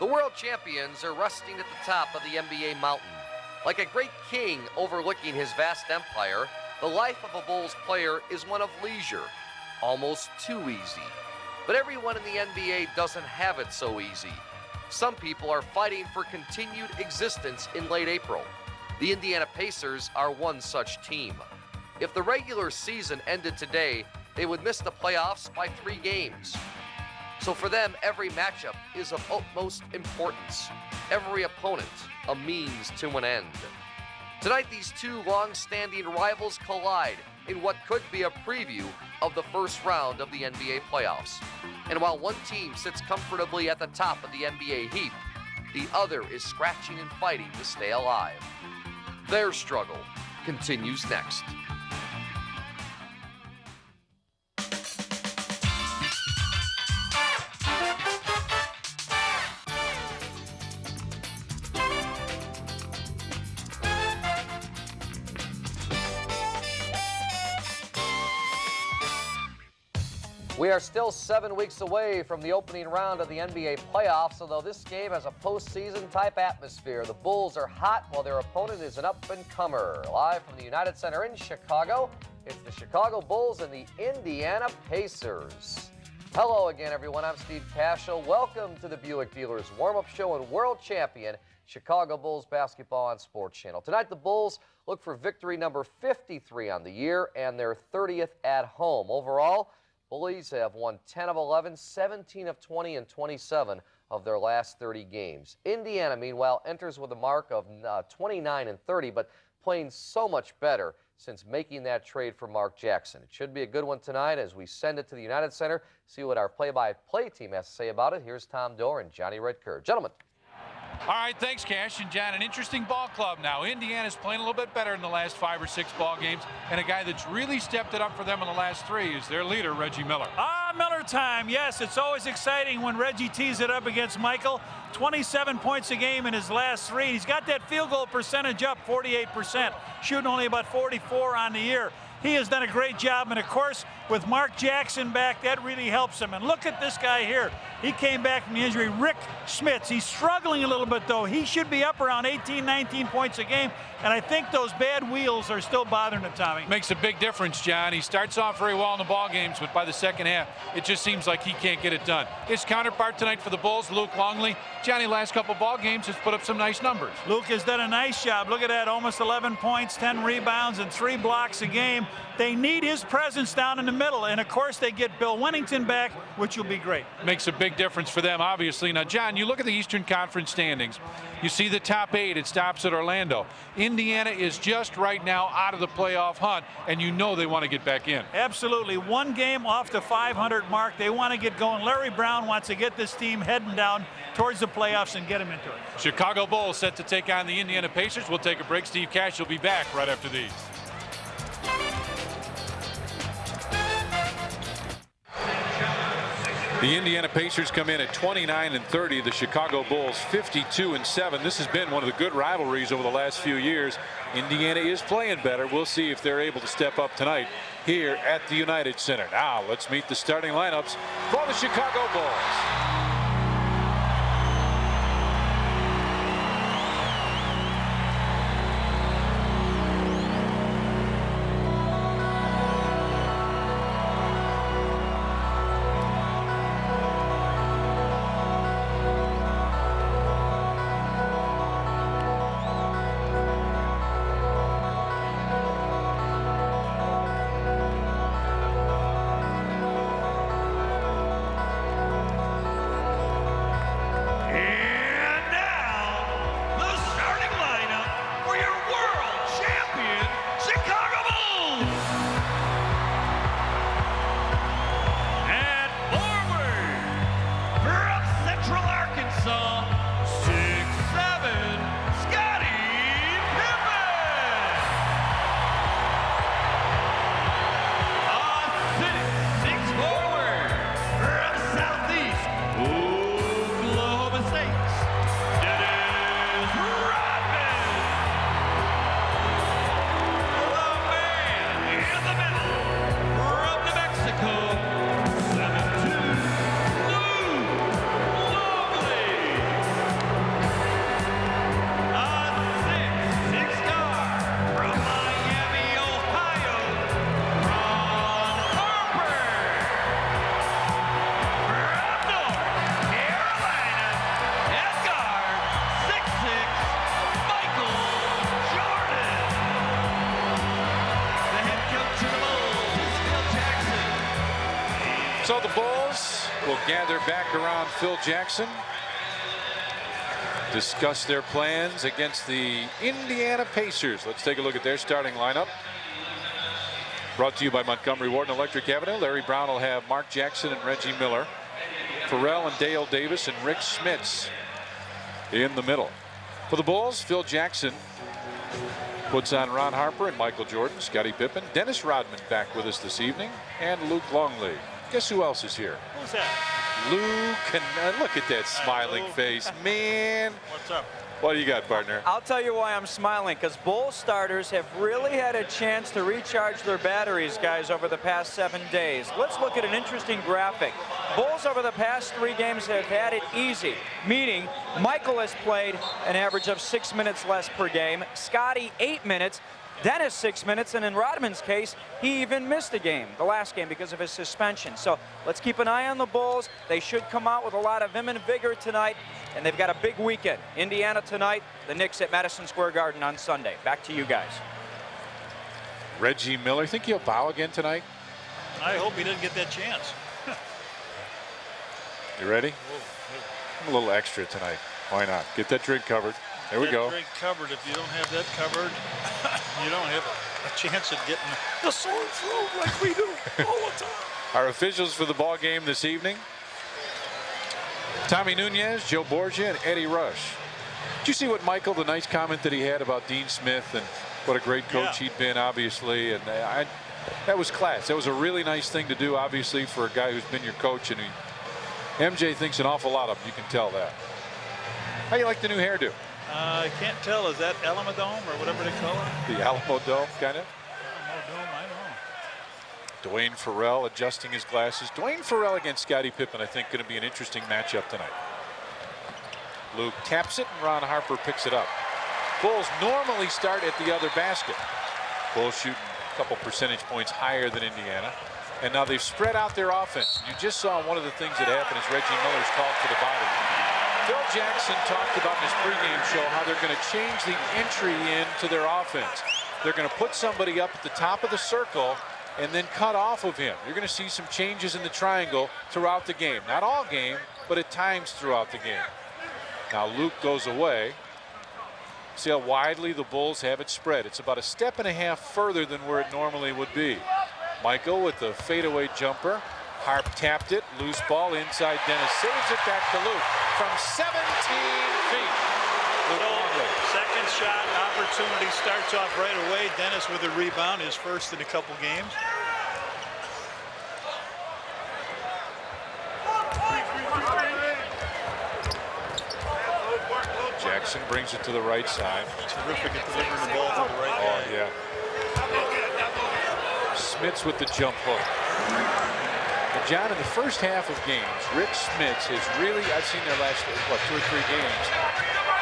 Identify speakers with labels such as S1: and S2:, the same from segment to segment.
S1: world champions are resting at the top of the NBA mountain. Like a great king overlooking his vast empire, the life of a Bulls player is one of leisure, almost too easy. But everyone in the NBA doesn't have it so easy. Some people are fighting for continued existence in late April. The Indiana Pacers are one such team. If the regular season ended today, they would miss the playoffs by 3 games. So for them, every matchup is of utmost importance. Every opponent, a means to an end. Tonight, these two long-standing rivals collide in what could be a preview of the first round of the NBA playoffs. And while one team sits comfortably at the top of the NBA heap, the other is scratching and fighting to stay alive. Their struggle continues next. We are still 7 weeks away from the opening round of the NBA playoffs, although this game has a postseason type atmosphere. The Bulls are hot while their opponent is an up-and-comer. Live from the United Center in Chicago, it's the Chicago Bulls and the Indiana Pacers. Hello again, everyone. I'm Steve Cashel. Welcome to the Buick Dealers warm-up show and world champion Chicago Bulls basketball on Sports Channel. Tonight, the Bulls look for victory number 53 on the year and their 30th at home. Overall, Bullies have won 10 of 11, 17 of 20, and 27 of their last 30 games. Indiana, meanwhile, enters with a mark of 29 and 30, but playing so much better since making that trade for Mark Jackson. It should be a good one tonight as we send it to the United Center. See what our play-by-play team has to say about it. Here's Tom Doerr and Johnny Redker. Gentlemen.
S2: All right, thanks, Cash and John. An interesting ball club now. Indiana's playing a little bit better in the last 5 or 6 ball games, and a guy that's really stepped it up for them in the last 3 is their leader, Reggie Miller.
S3: Miller time. Yes, it's always exciting when Reggie tees it up against Michael. 27 points a game in his last 3. He's got that field goal percentage up 48%, shooting only about 44 on the year. He has done a great job, and of course, with Mark Jackson back, that really helps him. And look at this guy here. He came back from the injury, Rick Smits. He's struggling a little bit, though. He should be up around 18, 19 points a game, and I think those bad wheels are still bothering him, Tommy.
S2: Makes a big difference, John. He starts off very well in the ball games, but by the second half, it just seems like he can't get it done. His counterpart tonight for the Bulls, Luke Longley. Johnny, last couple ball games has put up some nice numbers.
S3: Luke has done a nice job. Look at that, almost 11 points, 10 rebounds, and 3 blocks a game. They need his presence down in the middle, and of course they get Bill Winnington back, which will be great.
S2: Makes a big difference for them, obviously. Now, John, you look at the Eastern Conference standings. You see the top 8, it stops at Orlando. Indiana is just right now out of the playoff hunt, and you know they want to get back in.
S3: Absolutely. 1 game off the 500 mark. They want to get going. Larry Brown wants to get this team heading down towards the playoffs and get them into it.
S2: Chicago Bulls set to take on the Indiana Pacers. We'll take a break. Steve Cash will be back right after these. The Indiana Pacers come in at 29 and 30. The Chicago Bulls 52 and 7. This has been one of the good rivalries over the last few years. Indiana is playing better. We'll see if they're able to step up tonight here at the United Center. Now let's meet the starting lineups for the Chicago Bulls. gather back around Phil Jackson. Discuss their plans against the Indiana Pacers. Let's take a look at their starting lineup. Brought to you by Montgomery Ward and Electric Avenue. Larry Brown will have Mark Jackson and Reggie Miller. Pharrell and Dale Davis and Rick Smits in the middle. For the Bulls, Phil Jackson puts on Ron Harper and Michael Jordan, Scottie Pippen, Dennis Rodman back with us this evening, and Luke Longley. Guess who else is here?
S3: Who's that?
S2: Luke, and look at that smiling face, man.
S3: What's up?
S2: What do you got, partner?
S4: I'll tell you why I'm smiling, because Bulls starters have really had a chance to recharge their batteries, guys, over the past 7 days. Let's look at an interesting graphic. Bulls over the past 3 games have had it easy, meaning Michael has played an average of 6 minutes less per game, Scottie 8 minutes, Dennis 6 minutes, and in Rodman's case, he even missed a game, the last game, because of his suspension. So let's keep an eye on the Bulls. They should come out with a lot of vim and vigor tonight, and they've got a big weekend. Indiana tonight, the Knicks at Madison Square Garden on Sunday. Back to you guys.
S2: Reggie Miller, think he'll foul again tonight?
S3: I hope he doesn't get that chance.
S2: You ready? I'm a little extra tonight. Why not? Get that drink covered. There we go.
S3: Drink covered. If you don't have that covered, you don't have a chance at getting the sore throat like we do all the time.
S2: Our officials for the ball game this evening: Tommy Nunez, Joe Borgia, and Eddie Rush. Did you see what Michael, the nice comment that he had about Dean Smith and what a great coach he'd been, obviously, and that was class. That was a really nice thing to do, obviously, for a guy who's been your coach, and MJ thinks an awful lot of him. You can tell that. How you like the new hairdo?
S3: I can't tell. Is that Alamo Dome or whatever they call it?
S2: The Alamo Dome, kind of?
S3: Alamo Dome, I don't know.
S2: Dwayne Farrell adjusting his glasses. Dwayne Farrell against Scottie Pippen, I think, going to be an interesting matchup tonight. Luke taps it, and Ron Harper picks it up. Bulls normally start at the other basket. Bulls shooting a couple percentage points higher than Indiana. And now they've spread out their offense. You just saw one of the things that happened is Reggie Miller's called for the body. Phil Jackson talked about in his pregame show how they're going to change the entry into their offense. They're going to put somebody up at the top of the circle and then cut off of him. You're going to see some changes in the triangle throughout the game. Not all game, but at times throughout the game. Now Luke goes away. See how widely the Bulls have it spread. It's about a step and a half further than where it normally would be. Michael with the fadeaway jumper. Harp tapped it, loose ball inside. Dennis saves it back to Luke from 17 feet.
S3: Second shot opportunity starts off right away. Dennis with a rebound, his first in a couple games.
S2: Jackson brings it to the right side.
S3: Terrific at delivering the ball to the right guy.
S2: Oh, yeah. Smits with the jump hook. But John, in the first half of games, Rick Smits has really, I've seen their last, 2 or 3 games.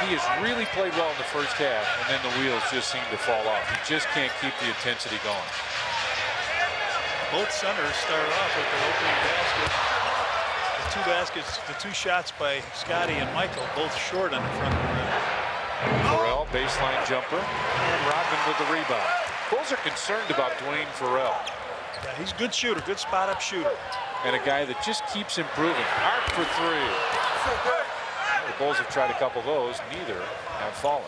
S2: He has really played well in the first half, and then the wheels just seem to fall off. He just can't keep the intensity going.
S3: Both centers start off with the opening basket. The 2 baskets, the 2 shots by Scottie and Michael, both short on the front of the rim.
S2: Farrell, baseline jumper, and Rodman with the rebound. Bulls are concerned about Dwayne Farrell.
S3: Yeah, he's a good shooter, good spot-up shooter.
S2: And a guy that just keeps improving. Harp for 3. The Bulls have tried a couple of those. Neither have fallen.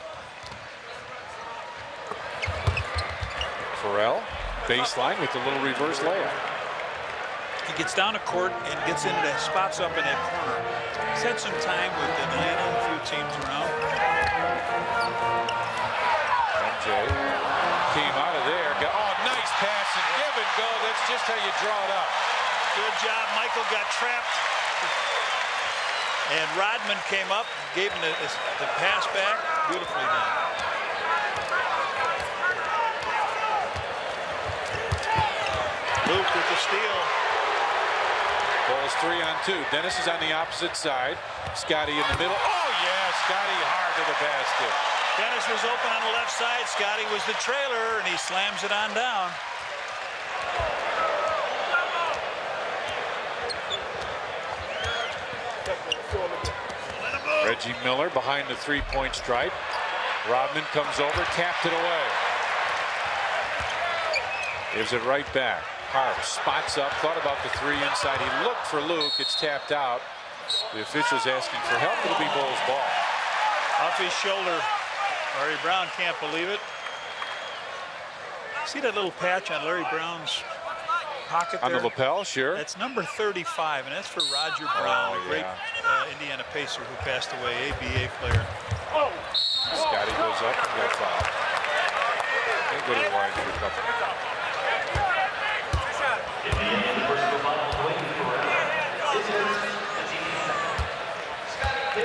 S2: Farrell, baseline with the little reverse layup.
S3: He gets down the court and gets into the spots up in that corner. He's had some time with Atlanta and a few teams around.
S2: MJ came out of there. Oh, nice pass and give and go. That's just how you draw it up.
S3: Good job. Michael got trapped. And Rodman came up, gave him the pass back. Beautifully done. Luke with the steal.
S2: Bulls 3-on-2. Dennis is on the opposite side. Scottie in the middle. Oh, yeah, Scottie hard to the basket.
S3: Dennis was open on the left side. Scottie was the trailer, and he slams it on down.
S2: Reggie Miller behind the 3-point stripe. Rodman comes over, tapped it away. Gives it right back. Harper spots up, thought about the three inside. He looked for Luke. It's tapped out. The official's asking for help. It'll be Bulls ball.
S3: Off his shoulder. Larry Brown can't believe it. See that little patch on Larry Brown's pocket there?
S2: On the lapel, sure.
S3: That's number 35, and that's for Roger Brown, a great Indiana Pacer who passed away, ABA player. Oh!
S2: Scottie goes up and got fouled. They go to the line for a couple.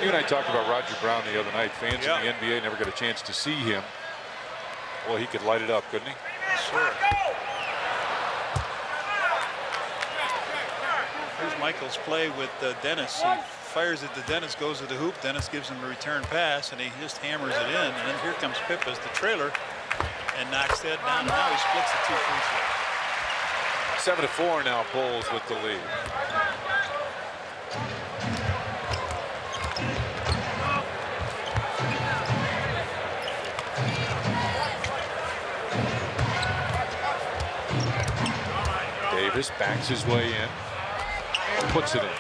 S2: You and I talked about Roger Brown the other night. Fans in the NBA never got a chance to see him. Well, he could light it up, couldn't he?
S3: Sure. Here's Michael's play with Dennis. He fires it to Dennis, goes to the hoop. Dennis gives him a return pass, and he just hammers it in. And then here comes Pip as the trailer and knocks that down. Now he splits the 2 free throws.
S2: 7-4 now, Bulls with the lead. Davis backs his way in and puts it in. Luke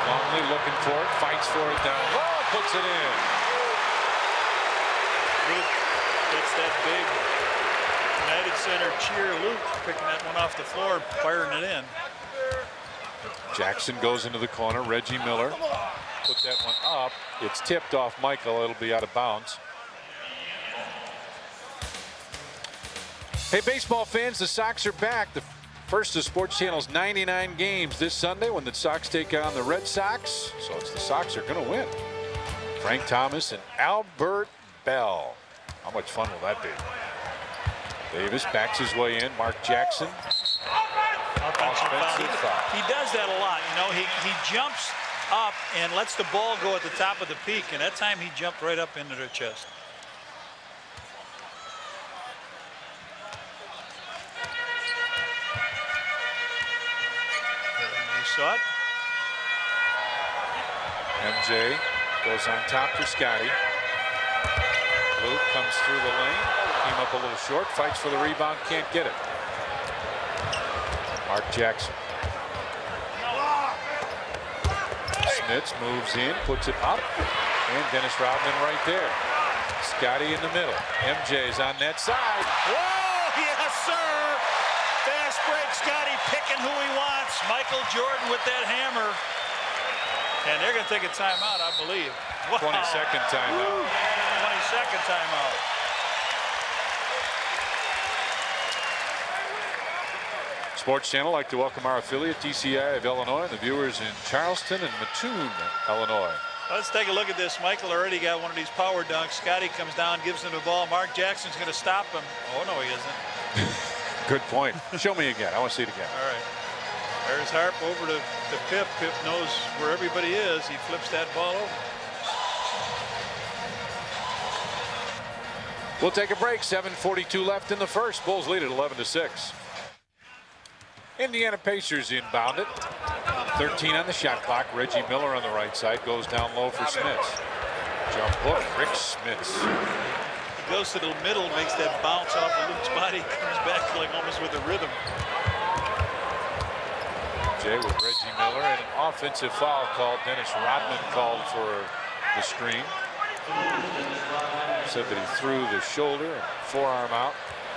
S2: Longley looking for it, fights for it down low, puts it in.
S3: Luke gets that big United Center cheer. Luke picking that one off the floor, firing it in.
S2: Jackson goes into the corner. Reggie Miller put that one up. It's tipped off Michael. It'll be out of bounds. Hey, baseball fans, the Sox are back. The first of Sports Channel's 99 games this Sunday when the Sox take on the Red Sox. So it's the Sox are going to win. Frank Thomas and Albert Bell. How much fun will that be? Davis backs his way in. Mark Jackson. Offensive foul.
S3: He does that a lot. You know, he jumps up and lets the ball go at the top of the peak, and that time he jumped right up into their chest. You saw it.
S2: MJ goes on top to Scottie. Luke comes through the lane. Came up a little short. Fights for the rebound. Can't get it. Mark Jackson. Smits moves in, puts it up, and Dennis Rodman right there. Scottie in the middle. MJ's on that side.
S3: Whoa, yes, sir. Fast break. Scottie picking who he wants. Michael Jordan with that hammer. And they're going to take a timeout, I believe. Wow.
S2: 22nd timeout.
S3: 22nd timeout.
S2: Sports Channel like to welcome our affiliate TCI of Illinois and the viewers in Charleston and Mattoon, Illinois.
S3: Let's take a look at this. Michael already got one of these power dunks. Scottie comes down, gives him the ball. Mark Jackson's going to stop him. Oh, no, he isn't.
S2: Good point. Show me again. I want to see it again.
S3: All right. There's Harper over to Pip. Pip knows where everybody is. He flips that ball over.
S2: We'll take a break. 7:42 left in the first. Bulls lead at 11-6. Indiana Pacers inbound it. 13 on the shot clock. Reggie Miller on the right side goes down low for Smits. Jump hook, Rick Smits.
S3: He goes to the middle, makes that bounce off of Luke's body, comes back like almost with a rhythm.
S2: Jay with Reggie Miller and an offensive foul called. Dennis Rodman called for the screen. Said that he threw the shoulder and forearm out.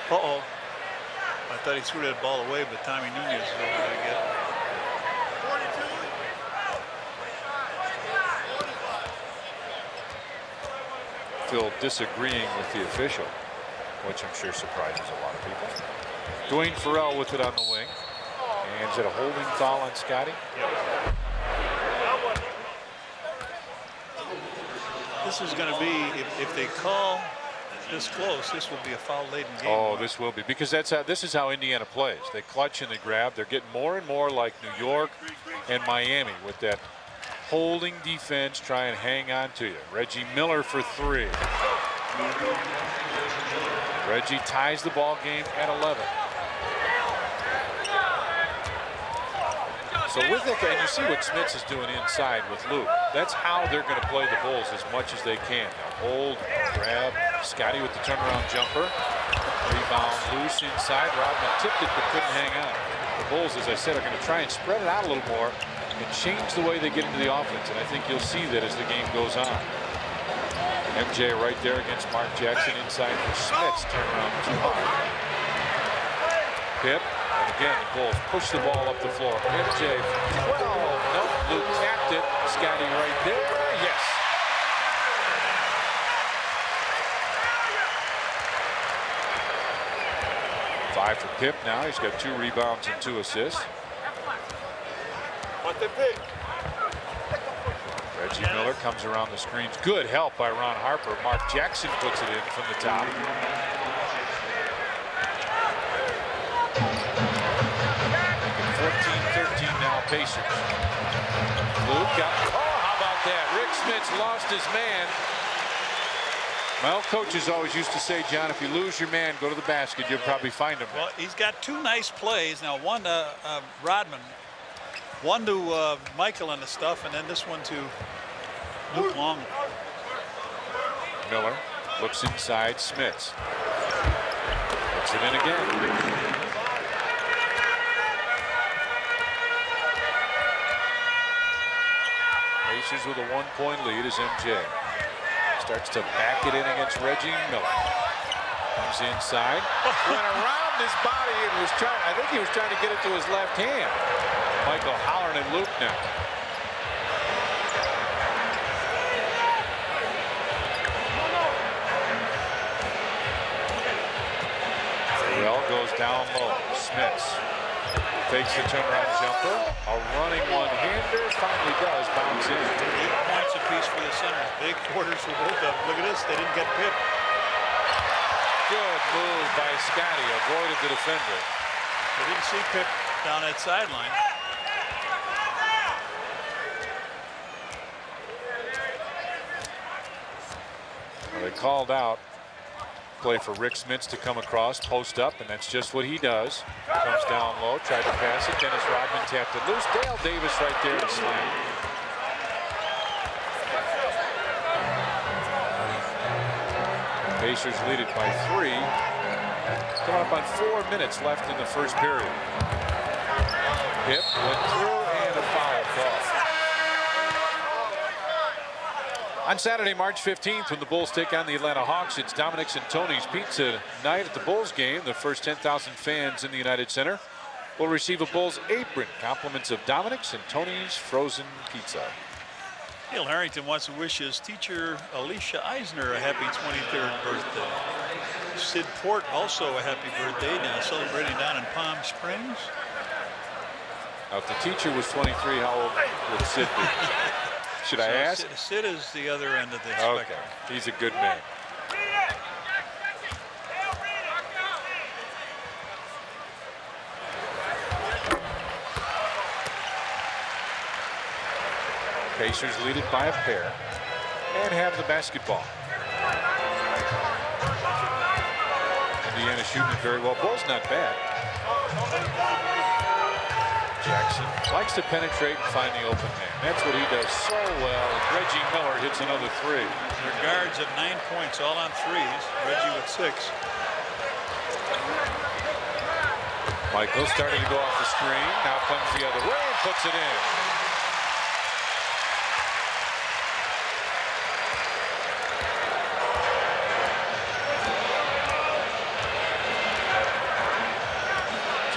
S3: Uh-oh. I thought he threw that ball away, but Tommy Nunez is over there to get it.
S2: Phil disagreeing with the official, which I'm sure surprises a lot of people. Dwayne Farrell with it on the wing. And is it a holding foul on Scottie?
S3: Yep. This is going to be, if they call this close, this will be a foul-laden game.
S2: Oh, this will be, because this is how Indiana plays. They clutch and they grab. They're getting more and more like New York and Miami with that holding defense, try and hang on to you. Reggie Miller for three. Reggie ties the ball game at 11. So with it, and you see what Smits is doing inside with Luke. That's how they're going to play the Bulls as much as they can. Now hold, grab, Scottie with the turnaround jumper. Rebound loose inside. Rodman tipped it but couldn't hang on. The Bulls, as I said, are going to try and spread it out a little more and change the way they get into the offense. And I think you'll see that as the game goes on. MJ right there against Mark Jackson inside for Smith's turnaround jumper. Pip. And again, the Bulls push the ball up the floor. MJ, well, nope, Luke tapped it. Scottie right there. Yes. Five for Pip now. He's got 2 rebounds and 2 assists. Reggie Miller comes around the screens. Good help by Ron Harper. Mark Jackson puts it in from the top. Making 14-13 now Pacers. Luke got, oh, how about that? Rick Smits lost his man. Well, coaches always used to say, John, if you lose your man, go to the basket. You'll probably find him.
S3: Well, he's got 2 nice plays. Now, one to Rodman, one to Michael and the stuff, and then this one to Luke Long.
S2: Miller looks inside. Smits puts it in again. Pacers with a 1-point lead as MJ starts to back it in against Reggie Miller. Comes inside, went around his body and was trying. I think he was trying to get it to his left hand. Michael hollering at Luke now. Goes down low. Smits fakes the turnaround jumper. A running one-hander finally does bounce in.
S3: 8 points apiece for the centers. Big quarters for both of them. Look at this. They didn't get Pip.
S2: Good move by Scottie. Avoided the defender.
S3: They didn't see Pip down that sideline.
S2: Well, they called out. Play for Rick Smits to come across, post up, and that's just what he does. Comes down low, tried to pass it. Dennis Rodman tapped it loose. Dale Davis right there to slam. Pacers lead it by 3. Coming up on 4 minutes left in the first period. Pip went through and a foul call. On Saturday, March 15th, when the Bulls take on the Atlanta Hawks, it's Dominic's and Tony's Pizza night at the Bulls game. The first 10,000 fans in the United Center will receive a Bulls apron. Compliments of Dominic's and Tony's frozen pizza.
S3: Neil Harrington wants to wish his teacher, Alicia Eisner, a happy 23rd birthday. Sid Port also a happy birthday, now celebrating down in Palm Springs.
S2: Now, if the teacher was 23, how old would Sid be? Should I ask?
S3: Sid is the other end of the
S2: spectrum.
S3: spectrum.
S2: He's a good man. Pacers lead it by a pair and have the basketball. Indiana shooting it very well. Bulls not bad. Jackson likes to penetrate and find the open man. That's what he does so well. And Reggie Miller hits another 3.
S3: Their guards have 9 points, all on 3s. Reggie with 6.
S2: Michael started to go off the screen. Now comes the other way and puts it in.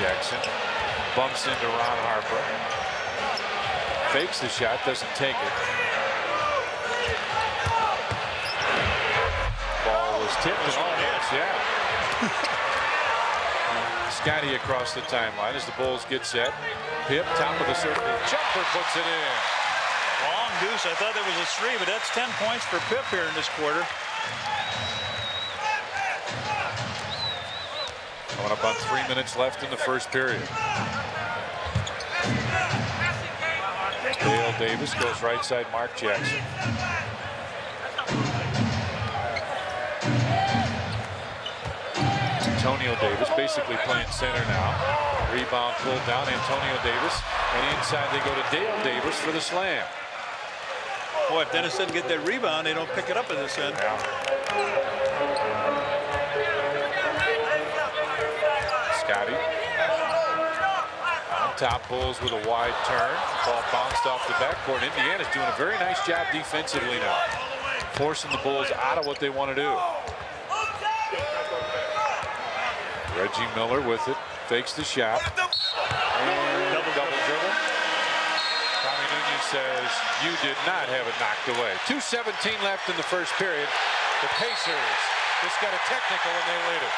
S2: Jackson bumps into Ron Harper. Fakes the shot, doesn't take it. Ball was tipped and almost, yeah. Scottie across the timeline as the Bulls get set. Pip, top of the circle, jumper puts it in.
S3: Long deuce. I thought that was a 3, but that's 10 points for Pip here in this quarter.
S2: Coming up on 3 minutes left in the first period. Dale Davis goes right side, Mark Jackson. Antonio Davis basically playing center now. Rebound pulled down, Antonio Davis. And inside they go to Dale Davis for the slam.
S3: Boy, if Dennis doesn't get that rebound, they don't pick it up at this end.
S2: Yeah. Scottie. On top, Bulls with a wide turn. Ball bounced off the backboard. Indiana's doing a very nice job defensively now, forcing the Bulls out of what they want to do. Reggie Miller with it, fakes the shot. And double dribble. Tommy Nunez says, you did not have it knocked away. 2:17 left in the first period. The Pacers just got a technical and they lead it.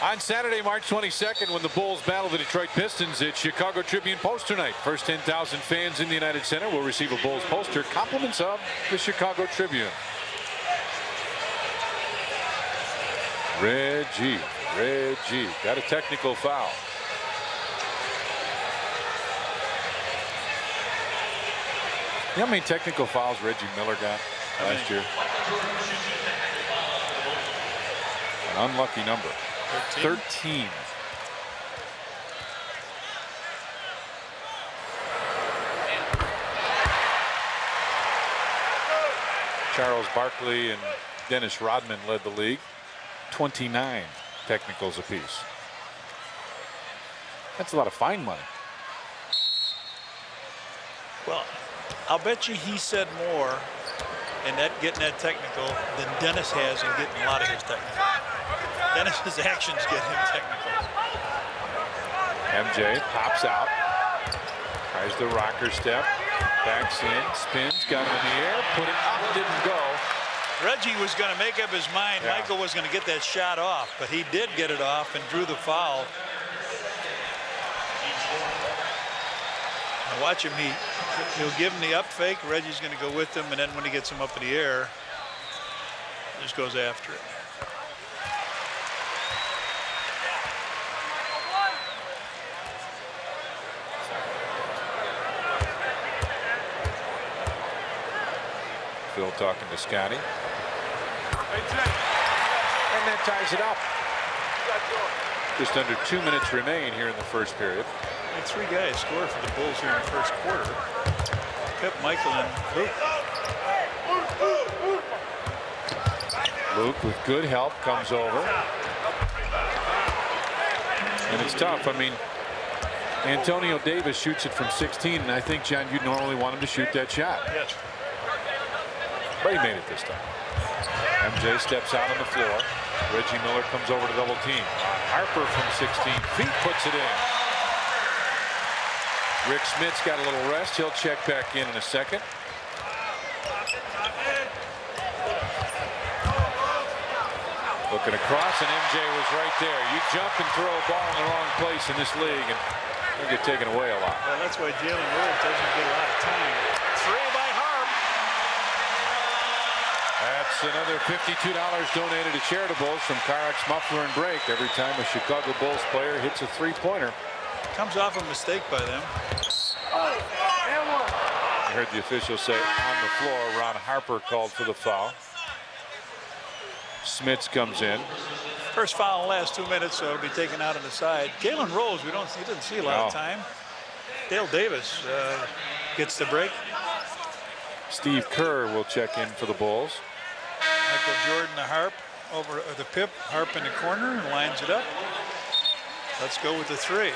S2: On Saturday, March 22nd, when the Bulls battle the Detroit Pistons, it's Chicago Tribune poster night. First 10,000 fans in the United Center will receive a Bulls poster, compliments of the Chicago Tribune. Reggie got a technical foul. You know how many technical fouls Reggie Miller got last year? An unlucky number. 13. Charles Barkley and Dennis Rodman led the league. 29 technicals apiece. That's a lot of fine money.
S3: Well, I'll bet you he said more in that getting that technical than Dennis has in getting a lot of his technical. Dennis's actions get him technicals.
S2: MJ pops out, tries the rocker step, backs in, spins, got him in the air, put it up, didn't go.
S3: Reggie was going to make up his mind.
S2: Yeah.
S3: Michael was going to get that shot off, but he did get it off and drew the foul. Now watch him. He'll give him the up fake. Reggie's going to go with him, and then when he gets him up in the air, just goes after it.
S2: Phil talking to Scottie. And that ties it up. Just under 2 minutes remain here in the first period.
S3: And 3 guys scored for the Bulls here in the first quarter. Pip, Michael, and Luke.
S2: Luke with good help comes over. And it's tough. I mean, Antonio Davis shoots it from 16, and I think, John, you'd normally want him to shoot that shot.
S3: Yes.
S2: But he made it this time. MJ steps out on the floor. Reggie Miller comes over to double team. Harper from 16 feet puts it in. Rick Smith's got a little rest. He'll check back in a second. Looking across, and MJ was right there. You jump and throw a ball in the wrong place in this league, and you get taken away a lot.
S3: Well, that's why Jalen Rose doesn't get a lot of time. 3 by Harp.
S2: That's another $52 donated to charitables from Carx Muffler and Brake every time a Chicago Bulls player hits a three-pointer.
S3: Comes off a mistake by them.
S2: I heard the official say on the floor. Ron Harper called for the foul. Smits comes in.
S3: First foul in the last 2 minutes, so it'll be taken out on the side. Galen Rose, he didn't see a lot of time. Dale Davis gets the break.
S2: Steve Kerr will check in for the Bulls.
S3: Michael Jordan, the Harp over the Pip. Harp in the corner and lines it up. Let's go with the 3.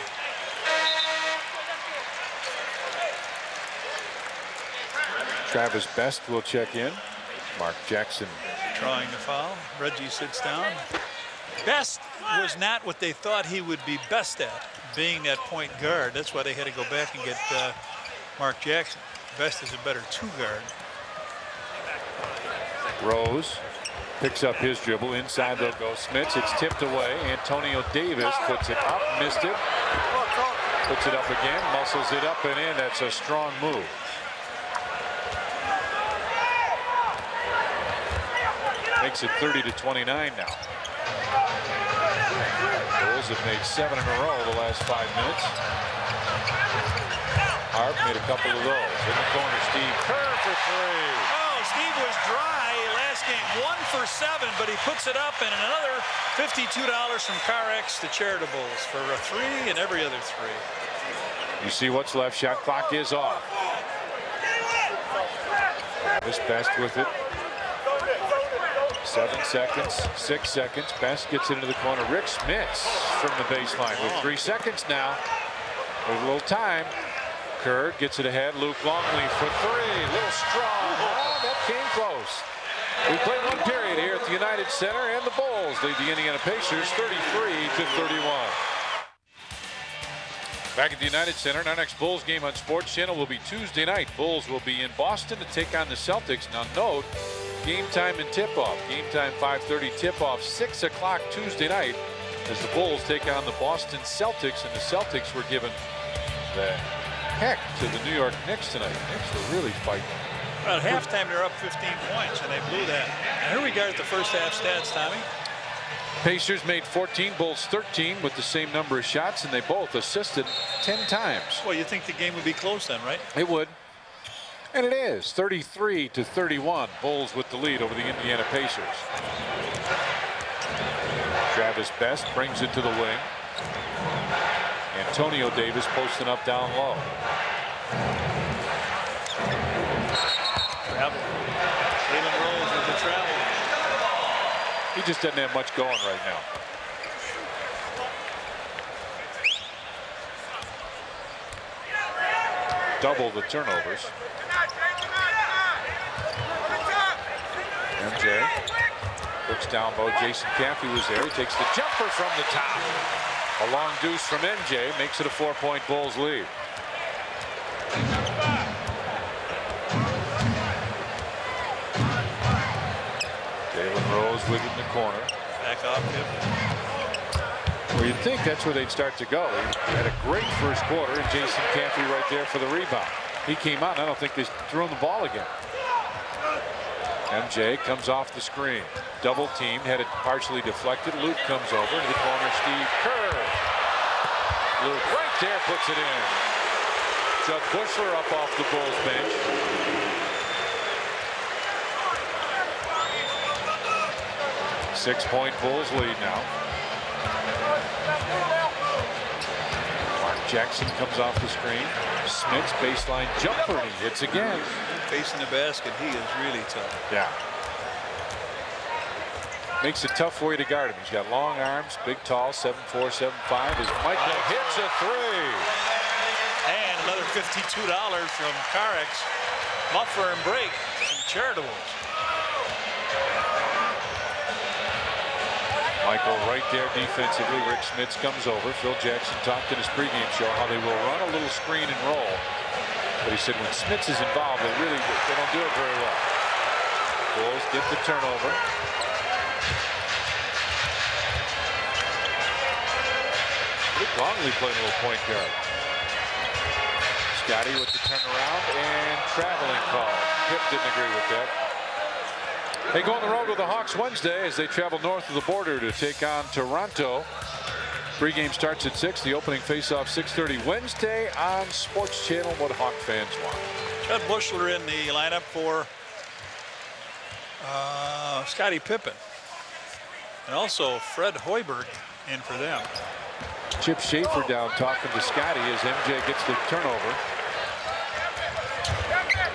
S2: Travis Best will check in. Mark Jackson
S3: drawing the foul. Reggie sits down. Best was not what they thought he would be best at, being that point guard. That's why they had to go back and get Mark Jackson. Best is a better 2 guard.
S2: Rose picks up his dribble. Inside they'll go Smits. It's tipped away. Antonio Davis puts it up, missed it. Puts it up again, muscles it up and in. That's a strong move. Makes it 30-29 now. Bulls have made 7 in a row the last 5 minutes. Harp made a couple of those. In the corner, Steve Kerr for 3.
S3: Oh, Steve was dry last game, 1 for 7, but he puts it up, and another $52 from CarX to charitables for a 3 and every other 3.
S2: You see what's left. Shot clock is off. Travis Best with it. 7 seconds, 6 seconds. Best gets into the corner. Rick Smits from the baseline with 3 seconds now. With a little time. Kerr gets it ahead. Luke Longley for 3. A little strong. Oh, that came close. We play 1 period here at the United Center, and the Bulls lead the Indiana Pacers 33-31. Back at the United Center, and our next Bulls game on Sports Channel will be Tuesday night. Bulls will be in Boston to take on the Celtics. Now note, game time and tip-off. Game time 5:30, tip-off 6 o'clock Tuesday night as the Bulls take on the Boston Celtics, and the Celtics were given the heck to the New York Knicks tonight. Knicks were really fighting.
S3: Well, at halftime, they're up 15 points, and they blew that. And here we go at the first half stats, Tommy.
S2: Pacers made 14, Bulls 13 with the same number of shots, and they both assisted 10 times.
S3: Well, you think the game would be close then, right?
S2: It would. And it is 33-31. Bulls with the lead over the Indiana Pacers. Travis Best brings it to the wing. Antonio Davis posting up down low.
S3: Travel. Jalen Rose with the travel.
S2: He just doesn't have much going right now. Double the turnovers. MJ looks down low. Jason Caffey was there. He takes the jumper from the top. A long deuce from MJ makes it a 4-point Bulls lead. Jalen Rose with it in the corner.
S3: Back off him.
S2: Well, you'd think that's where they'd start to go. He had a great first quarter, and Jason Caffey right there for the rebound. He came out, and I don't think they threw him the ball again. MJ comes off the screen. Double teamed, had it partially deflected. Luke comes over to the corner. Steve Kerr. Luke right there puts it in. Judd Bushler up off the Bulls bench. Six-point Bulls lead now. Mark Jackson comes off the screen. Smits baseline jumper, and he hits again.
S3: Facing the basket, he is really tough.
S2: Yeah. Makes it tough for you to guard him. He's got long arms, big, tall, 7'4", 7'5". As Michael hits a 3.
S3: And another $52 from Carex. Muffler and break from Charitables.
S2: Michael right there defensively. Rick Smits comes over. Phil Jackson talked in his pregame show how they will run a little screen and roll. But he said when Smits is involved, they don't do it very well. Bulls get the turnover. Luke Longley playing a little point guard. Scottie with the turnaround and traveling call. Pip didn't agree with that. They go on the road with the Hawks Wednesday as they travel north of the border to take on Toronto. Pregame starts at 6. The opening faceoff 6:30 Wednesday on Sports Channel. What Hawk fans want.
S3: Judd Bushler in the lineup for Scottie Pippen. And also Fred Hoiberg in for them.
S2: Chip Schaefer down talking to Scottie as MJ gets the turnover.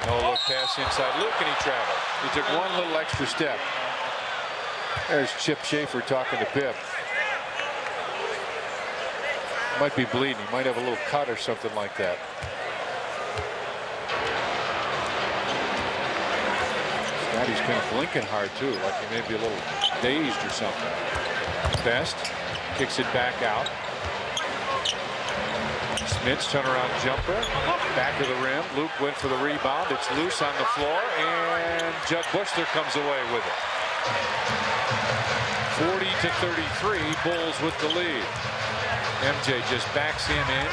S2: No look pass inside Luke, and he traveled. He took one little extra step. There's Chip Schaefer talking to Pip. Might be bleeding. He might have a little cut or something like that. Scottie's kind of blinking hard too, like he may be a little dazed or something. Best kicks it back out. Smits turnaround jumper, back of the rim. Luke went for the rebound. It's loose on the floor, and Judd Bushler comes away with it. 40-33, Bulls with the lead. MJ just backs him in.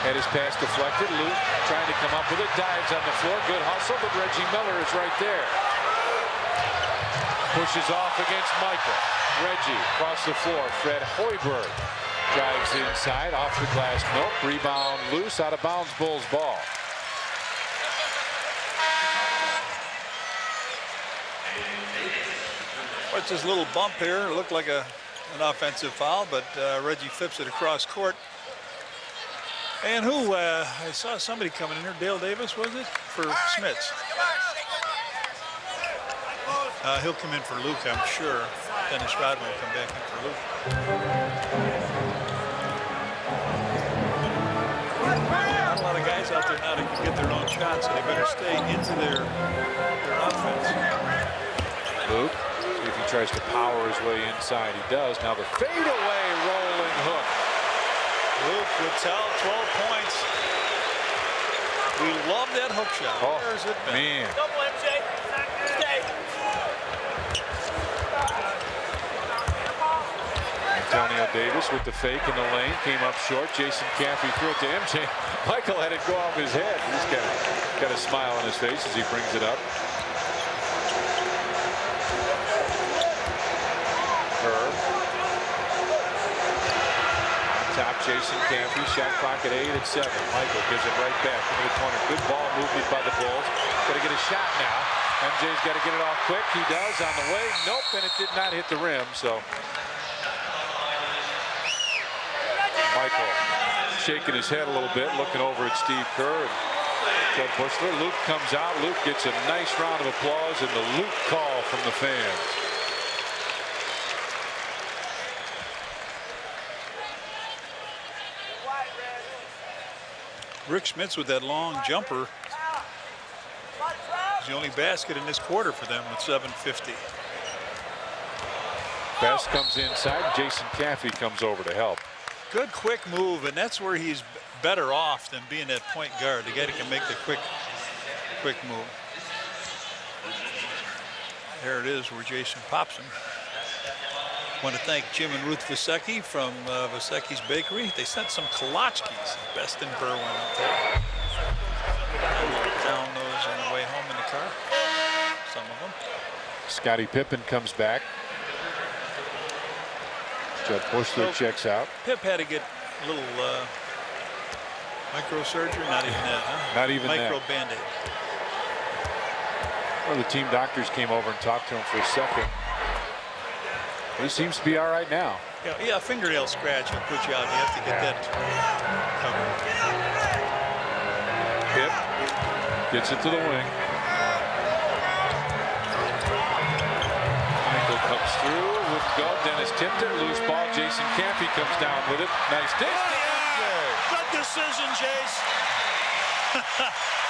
S2: Had his pass deflected. Luke trying to come up with it. Dives on the floor. Good hustle, but Reggie Miller is right there. Pushes off against Michael. Reggie across the floor. Fred Hoiberg drives inside off the glass milk. Rebound loose, out of bounds. Bulls ball.
S3: What's this little bump here? It looked like an offensive foul, but Reggie flips it across court. And who? I saw somebody coming in here. Dale Davis, was it? For Smits. He'll come in for Luke, I'm sure. Dennis Rodman will come back in for Luke. Not a lot of guys out there now that can get their own shots, so they better stay into their offense.
S2: Luke, see if he tries to power his way inside. He does. Now the fadeaway rolling hook.
S3: Luke would tell 12 points. We love that hook shot.
S2: Oh,
S3: where's it been?
S2: Man.
S5: Double MJ. Stay.
S2: Antonio Davis with the fake in the lane, came up short. Jason Caffey threw it to MJ. Michael had it go off his head. He's got a smile on his face as he brings it up. Herb. On top, Jason Caffey. Shot clock at 8 at 7. Michael gives it right back into the corner. Good ball movement by the Bulls. Got to get a shot now. MJ's got to get it off quick. He does on the way. Nope, and it did not hit the rim. So Michael shaking his head a little bit, looking over at Steve Kerr and Jud Bushler. Luke comes out. Luke gets a nice round of applause and the Luke call from the fans.
S3: Rick Smits with that long jumper. It's the only basket in this quarter for them with 7:50.
S2: Best comes inside. Jason Caffey comes over to help.
S3: Good quick move, and that's where he's better off than being that point guard. The guy that can make the quick move. There it is where Jason pops him. Want to thank Jim and Ruth Vasecki from Vasecki's Bakery. They sent some kolaczkis, best in Berwyn out there. Down those on the way home in the car. Some of them.
S2: Scottie Pippen comes back. Jud Bushler checks out.
S3: Pip had to get a little microsurgery. Not even that, huh?
S2: Not even
S3: Micro
S2: that.
S3: Band-Aid.
S2: Well, the team doctors came over and talked to him for a second. He seems to be all right now.
S3: Yeah, a fingernail scratch will put you out. You have to get that covered.
S2: Pip gets it to the wing. Michael comes through with the go. Dennis tipped it. Loose ball. Jason Caffey comes down with it. Nice dish.
S3: Good decision, Jace.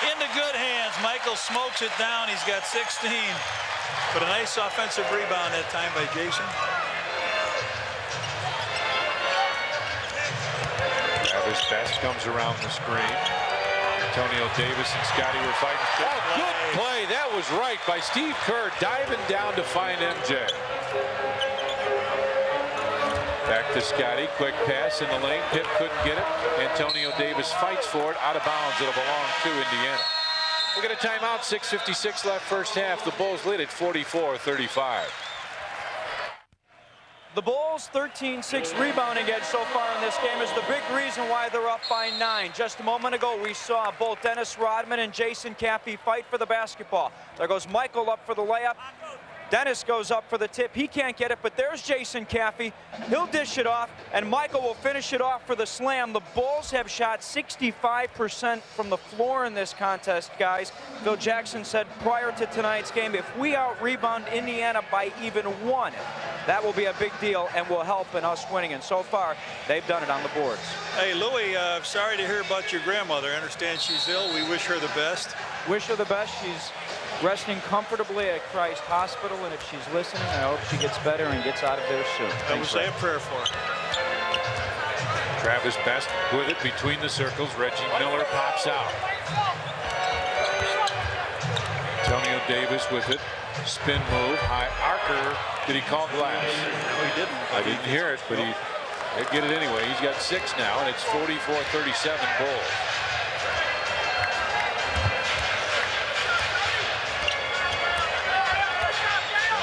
S3: Into good hands. Michael smokes it down. He's got 16. But a nice offensive rebound that time by Jason.
S2: Travis Best comes around the screen. Antonio Davis and Scottie were fighting. Oh, good play. That was right by Steve Kerr, diving down to find MJ. Back to Scottie. Quick pass in the lane. Pitt couldn't get it. Antonio Davis fights for it. Out of bounds. It'll belong to Indiana. We'll get a timeout. 6:56 left first half. The Bulls lead at 44-35.
S4: The Bulls 13-6 rebounding edge so far in this game is the big reason why they're up by 9. Just a moment ago we saw both Dennis Rodman and Jason Caffey fight for the basketball. There goes Michael up for the layup. Dennis goes up for the tip. He can't get it, but there's Jason Caffey. He'll dish it off, and Michael will finish it off for the slam. The Bulls have shot 65% from the floor in this contest, guys. Phil Jackson said prior to tonight's game, if we out-rebound Indiana by even 1, that will be a big deal and will help in us winning. And so far, they've done it on the boards.
S3: Hey, Louie, sorry to hear about your grandmother. I understand she's ill. We wish her the best.
S4: Wish her the best. She's resting comfortably at Christ Hospital, and if she's listening, I hope she gets better and gets out of there soon.
S3: I will say a prayer for her.
S2: Travis Best with it between the circles. Reggie Miller pops out. Antonio Davis with it. Spin move. High arcer. Did he call glass?
S3: No, he didn't.
S2: I didn't hear it, but he'd get it anyway. He's got 6 now, and it's 44-37 Bulls.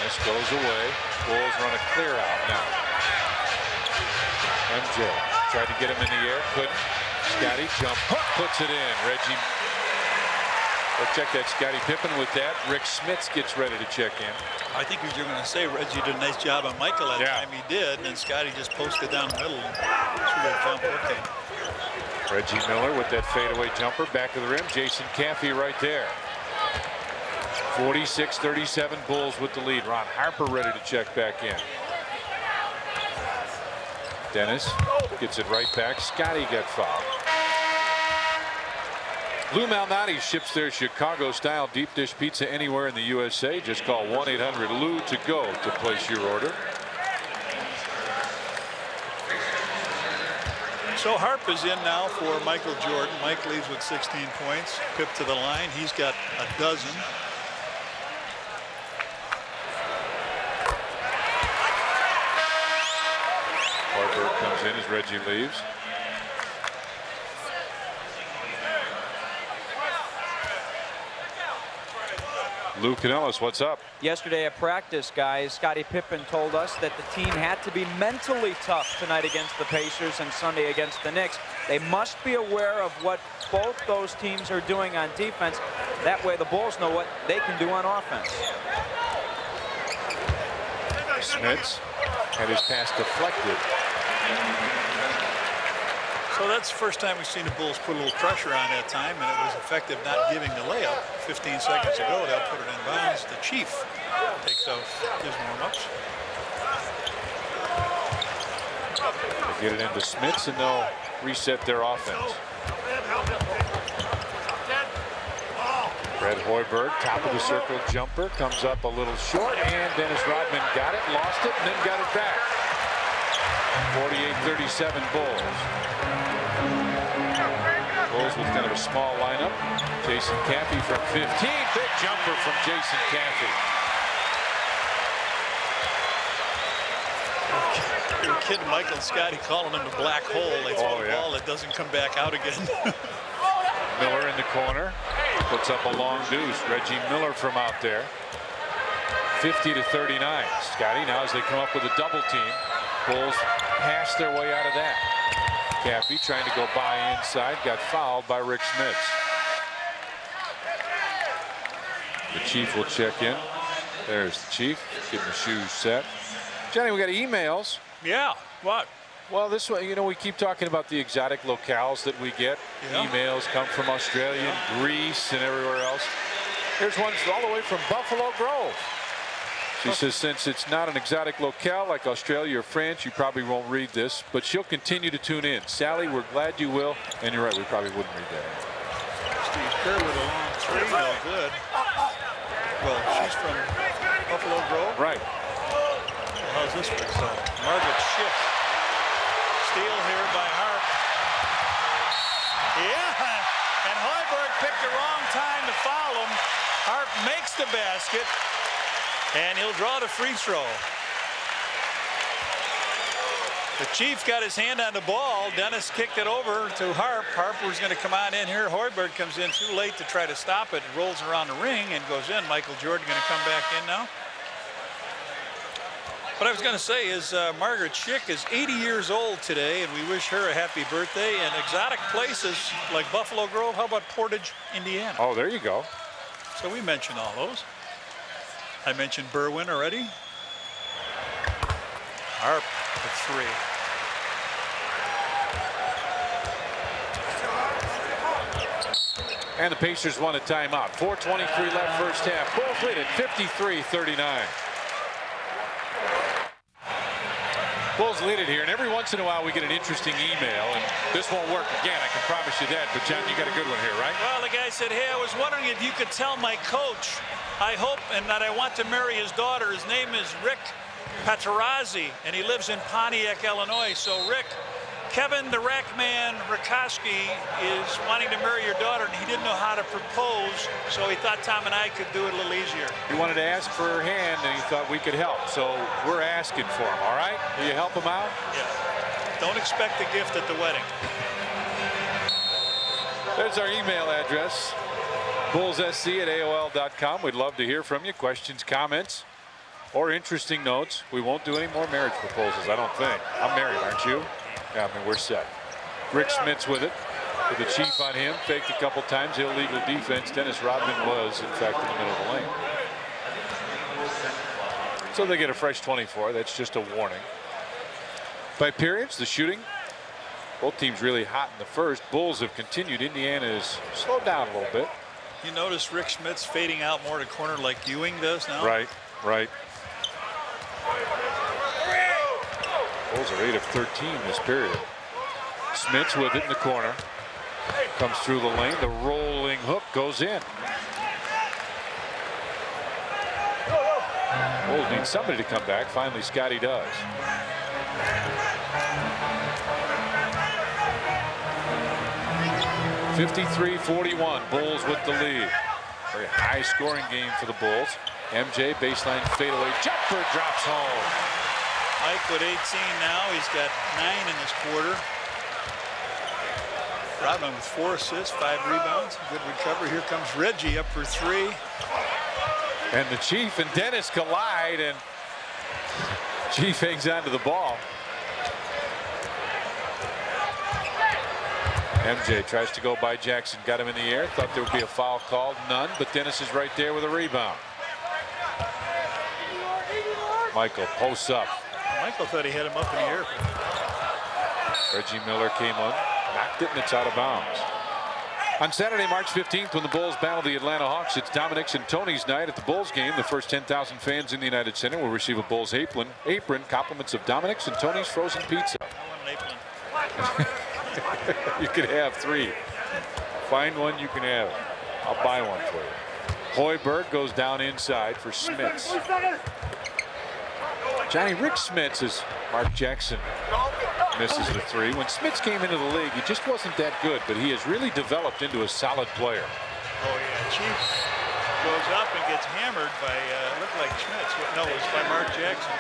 S2: Dennis goes away. Bulls run a clear out now. MJ tried to get him in the air, couldn't. Scottie jump hook, puts it in. Reggie. We'll check that. Scottie Pippen with that. Rick Smits gets ready to check in.
S3: I think you were going to say Reggie did a nice job on Michael that time. He did, and Scottie just posted down the middle and threw that jump hook in.
S2: Reggie Miller with that fadeaway jumper. Back of the rim. Jason Caffey right there. 46-37 Bulls with the lead. Ron Harper ready to check back in. Dennis gets it right back. Scottie got fouled. Lou Malnati ships their Chicago-style deep dish pizza anywhere in the USA. Just call 1-800-LOU to go to place your order.
S3: So Harper's in now for Michael Jordan. Mike leads with 16 points. Pip to the line. He's got a dozen.
S2: Harper comes in as Reggie leaves. Lou Canellis, what's up?
S4: Yesterday at practice, guys, Scottie Pippen told us that the team had to be mentally tough tonight against the Pacers and Sunday against the Knicks. They must be aware of what both those teams are doing on defense. That way the Bulls know what they can do on offense.
S2: Smits had his pass deflected.
S3: So that's the first time we've seen the Bulls put a little pressure on that time, and it was effective not giving the layup. 15 seconds ago, they'll put it in bounds. The Chief takes out his warm-ups.
S2: Get it into Smits, and they'll reset their offense. Fred Hoiberg, top of the circle jumper, comes up a little short, and Dennis Rodman got it, lost it, and then got it back. 48-37 Bulls. Bulls with kind of a small lineup. Jason Caffey from 15. Big jumper from Jason Caffey.
S3: You were kidding Michael and Scottie calling him the black hole. They throw the ball that doesn't come back out again.
S2: Miller in the corner. Puts up a long deuce. Reggie Miller from out there. 50-39. Scottie now as they come up with a double team. Bulls pass their way out of that. Caffey trying to go by inside, got fouled by Rick Smits. The Chief will check in. There's the Chief getting the shoes set. Johnny, we got emails.
S3: Yeah, what?
S2: Well, this one, you know, we keep talking about the exotic locales that we get.
S3: Yeah.
S2: Emails come from Australia, and Greece, and everywhere else. Here's one all the way from Buffalo Grove. She says, since it's not an exotic locale like Australia or France, you probably won't read this, but she'll continue to tune in. Sally, we're glad you will. And you're right, we probably wouldn't read that.
S3: Steve Kerr with a long three, no good. Well, she's from Buffalo Grove.
S2: Right.
S3: Well, how's this one? So, Margaret Schick. Steal here by Harp. Yeah, and Hoiberg picked the wrong time to foul him. Harp makes the basket. And he'll draw the free throw. The Chief got his hand on the ball. Dennis kicked it over to Harp. Harper's going to come on in here. Hoiberg comes in too late to try to stop it. It rolls around the ring and goes in. Michael Jordan going to come back in now. What I was going to say is Margaret Schick is 80 years old today, and we wish her a happy birthday. And exotic places like Buffalo Grove. How about Portage, Indiana?
S2: Oh, there you go.
S3: So we mentioned all those. I mentioned Berwyn already. Harp for three.
S2: And the Pacers want a timeout. 4:23 left first half. Bulls lead at 53-39. Bulls lead it here, and every once in a while we get an interesting email, and this won't work again, I can promise you that. But John, you got a good one here, right?
S3: Well, the guy said, hey, I was wondering if you could tell my coach I hope and that I want to marry his daughter. His name is Rick Paterazzi, and he lives in Pontiac, Illinois. So, Rick, Kevin the Rackman Rakoski is wanting to marry your daughter, and he didn't know how to propose, so he thought Tom and I could do it a little easier.
S2: He wanted to ask for her hand, and he thought we could help. So we're asking for him, all right? Will you help him out?
S3: Yeah. Don't expect a gift at the wedding.
S2: There's our email address. BullsSC@AOL.com. We'd love to hear from you. Questions, comments, or interesting notes. We won't do any more marriage proposals, I don't think. I'm married, aren't you? Yeah, I mean, we're set. Rick Smits with it. With the Chief on him. Faked a couple times. Illegal defense. Dennis Rodman was, in fact, in the middle of the lane. So they get a fresh 24. That's just a warning. By periods, the shooting. Both teams really hot in the first. Bulls have continued. Indiana has slowed down a little bit.
S3: You notice Rick Schmidt's fading out more to corner like Ewing does now.
S2: Right, right. Bulls are 8 of 13 this period. Smits with it in the corner. Comes through the lane. The rolling hook goes in. Bulls need somebody to come back. Finally, Scottie does. (53-41). Bulls with the lead. Very high scoring game for the Bulls. MJ baseline fadeaway jumper drops home.
S3: Mike with 18 now. He's got 9 in this quarter. Rodman with 4 assists, 5 rebounds. Good recovery. Here comes Reggie up for 3.
S2: And the Chief and Dennis collide, and Chief hangs onto the ball. MJ tries to go by Jackson, got him in the air, thought there would be a foul called, none, but Dennis is right there with a rebound. Michael posts up.
S3: Michael thought he had him up in the air.
S2: Reggie Miller came on, knocked it, and it's out of bounds. On Saturday, March 15th, when the Bulls battle the Atlanta Hawks, it's Dominic's and Tony's night at the Bulls game. The first 10,000 fans in the United Center will receive a Bulls apron, compliments of Dominic's and Tony's frozen pizza.
S3: I want an apron.
S2: You can have 3. Find one, you can have it. I'll buy one for you. Hoiberg goes down inside for Smits. Johnny, Rick Smits is Mark Jackson. Misses the 3. When Smits came into the league, he just wasn't that good, but he has really developed into a solid player.
S3: Oh yeah, Chief goes up and gets hammered by looked like Schmitz. No, it was by Mark Jackson.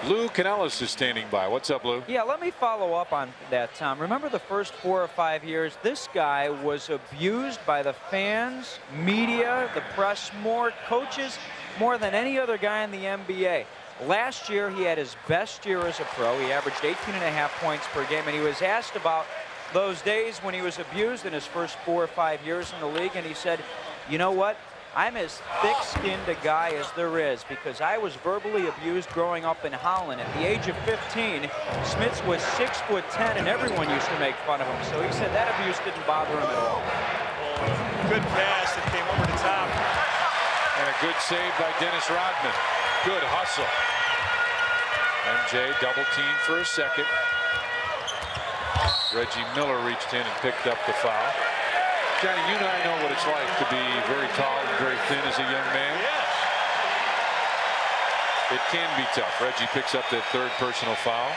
S2: Lou Canellis is standing by. What's up, Lou?
S4: Yeah, let me follow up on that, Tom. Remember the first 4 or 5 years, this guy was abused by the fans, media, the press, more coaches, more than any other guy in the NBA. Last year, he had his best year as a pro. He averaged 18.5 points per game, and he was asked about those days when he was abused in his first 4 or 5 years in the league, and he said, you know what? I'm as thick-skinned a guy as there is because I was verbally abused growing up in Holland. At the age of 15, Smits was 6'10", and everyone used to make fun of him. So he said that abuse didn't bother him at all.
S3: Good pass that came over the top.
S2: And a good save by Dennis Rodman. Good hustle. MJ double team for a second. Reggie Miller reached in and picked up the foul. Johnny, you and I know what it's like to be very tall and very thin as a young man.
S3: Yes.
S2: It can be tough. Reggie picks up that 3rd personal foul.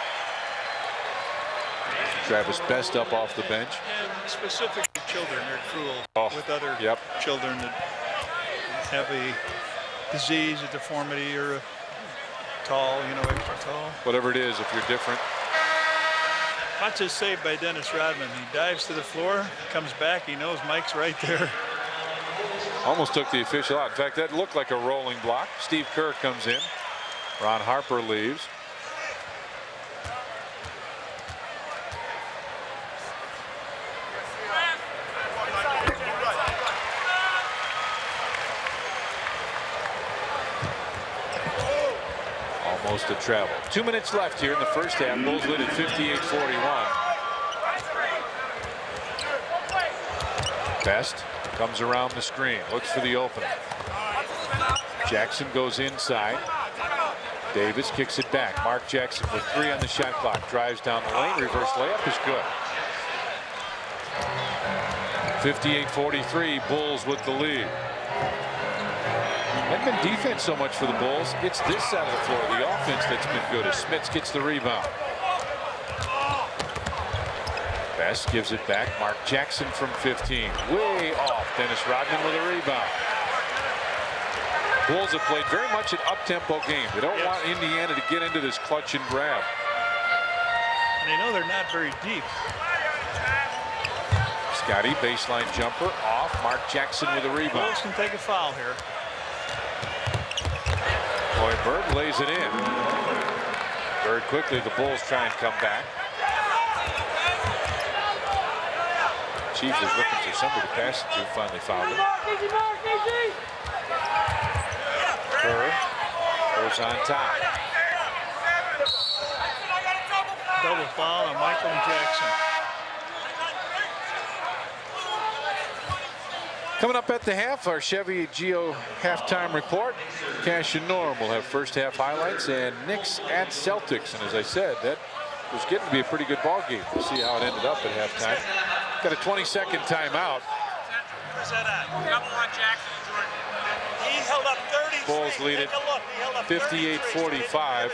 S2: Travis Best up off the bench.
S3: And specifically children, they're cruel with other children that have a disease, a deformity, or a tall, extra tall.
S2: Whatever it is, if you're different.
S3: Watch this save by Dennis Rodman. He dives to the floor, comes back. He knows Mike's right there.
S2: Almost took the official out. In fact, that looked like a rolling block. Steve Kerr comes in. Ron Harper leaves. Almost a travel. 2 minutes left here in the first half. Bulls lead at 58-41. Best comes around the screen, looks for the opening. Jackson goes inside. Davis kicks it back. Mark Jackson with 3 on the shot clock. Drives down the lane. Reverse layup is good. 58-43. Bulls with the lead. Hasn't been defense so much for the Bulls. It's this side of the floor, the offense, that's been good as Smits gets the rebound. Best gives it back. Mark Jackson from 15. Way off. Dennis Rodman with a rebound. Bulls have played very much an up-tempo game. They don't want Indiana to get into this clutch and grab.
S3: And they know they're not very deep.
S2: Scottie, baseline jumper, off. Mark Jackson with a rebound.
S3: Bulls can take a foul here.
S2: Hoiberg lays it in. Very quickly, the Bulls try and come back. Chief is looking for somebody to pass it to. Finally found him. Kerr goes on top.
S3: Double foul on Michael and Jackson.
S2: Coming up at the half, our Chevy Geo halftime report. Cash and Norm will have first half highlights, and Knicks at Celtics. And as I said, that was getting to be a pretty good ball game. We'll see how it ended up at halftime. Got a 20-second timeout.
S5: Where's that at? Number one, Jackson and Jordan. He held up 30.
S2: Bulls lead it 58-45.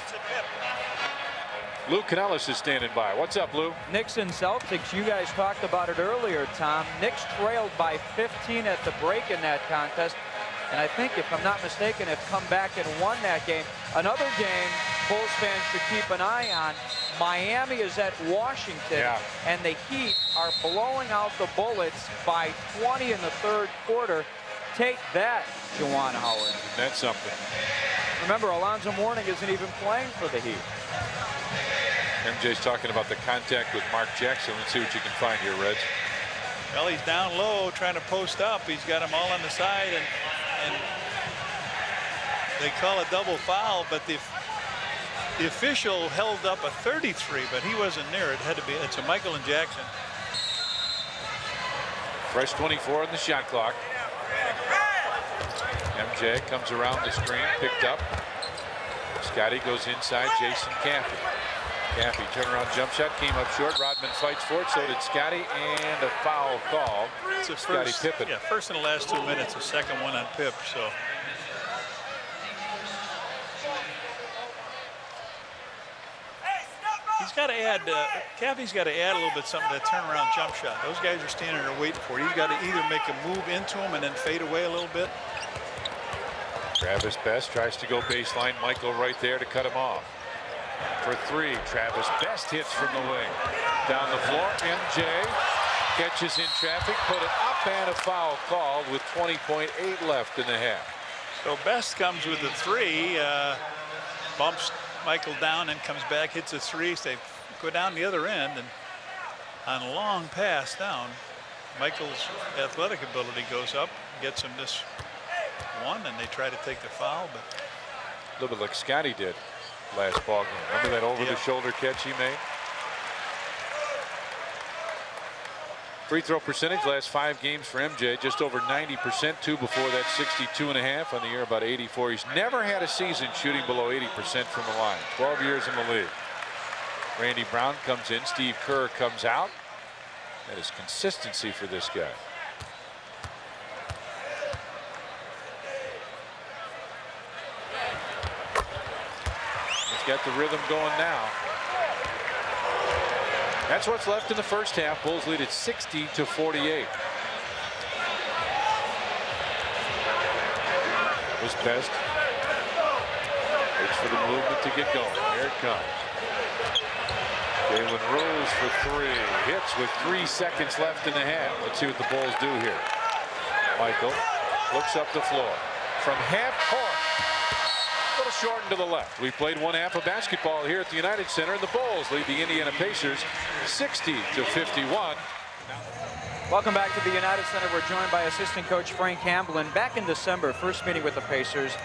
S2: Lou Canellis is standing by. What's up, Lou?
S4: Knicks and Celtics, you guys talked about it earlier, Tom. Knicks trailed by 15 at the break in that contest. And I think, if I'm not mistaken, have come back and won that game. Another game Bulls fans should keep an eye on. Miami is at Washington, and the Heat are blowing out the Bullets by 20 in the third quarter. Take that, Juwan Howard.
S2: That's something.
S4: Remember, Alonzo Mourning isn't even playing for the Heat.
S2: MJ's talking about the contact with Mark Jackson. Let's see what you can find here, Reg.
S3: Well, he's down low trying to post up. He's got them all on the side, and they call a double foul, but the official held up a 33, but he wasn't near it. Had to be. It's a Michael and Jackson.
S2: Fresh 24 on the shot clock. MJ comes around the screen, picked up. Scottie goes inside. Jason Caffey. Caffey turnaround jump shot, came up short. Rodman fights for it. So did Scottie, and a foul call.
S3: It's a
S2: Scottie Pippen.
S3: Yeah, first in the last 2 minutes. A second one on Pip. So. He's got to add, Caffey's got to add a little bit something to that turnaround jump shot. Those guys are standing there waiting for it. He's got to either make a move into him and then fade away a little bit.
S2: Travis Best tries to go baseline. Michael right there to cut him off. For three, Travis Best hits from the wing. Down the floor, MJ catches in traffic, put it up, and a foul called with 20.8 left in the half.
S3: So Best comes with the three, bumps Michael down and comes back, hits a three. So they go down the other end, and on a long pass down, Michael's athletic ability goes up, gets him this one, and they try to take the foul, but
S2: a little bit like Scottie did last ball game. Remember that over-the-shoulder catch he made? Free throw percentage last 5 games for MJ, just over 90%. 2 before that, 62.5 on the year, about 84. He's never had a season shooting below 80% from the line. 12 years in the league. Randy Brown comes in. Steve Kerr comes out. That is consistency for this guy. He's got the rhythm going now. That's what's left in the first half. Bulls lead at 60-48. Was Best. Waits for the movement to get going. Here it comes. Jalen Rose for three. Hits with 3 seconds left in the half. Let's see what the Bulls do here. Michael looks up the floor. From half court. A little short and to the left. We played one half of basketball here at the United Center, and the Bulls lead the Indiana Pacers 60-51.
S4: Welcome back to the United Center. We're joined by Assistant Coach Frank Hamblen. Back in December, first meeting with the Pacers,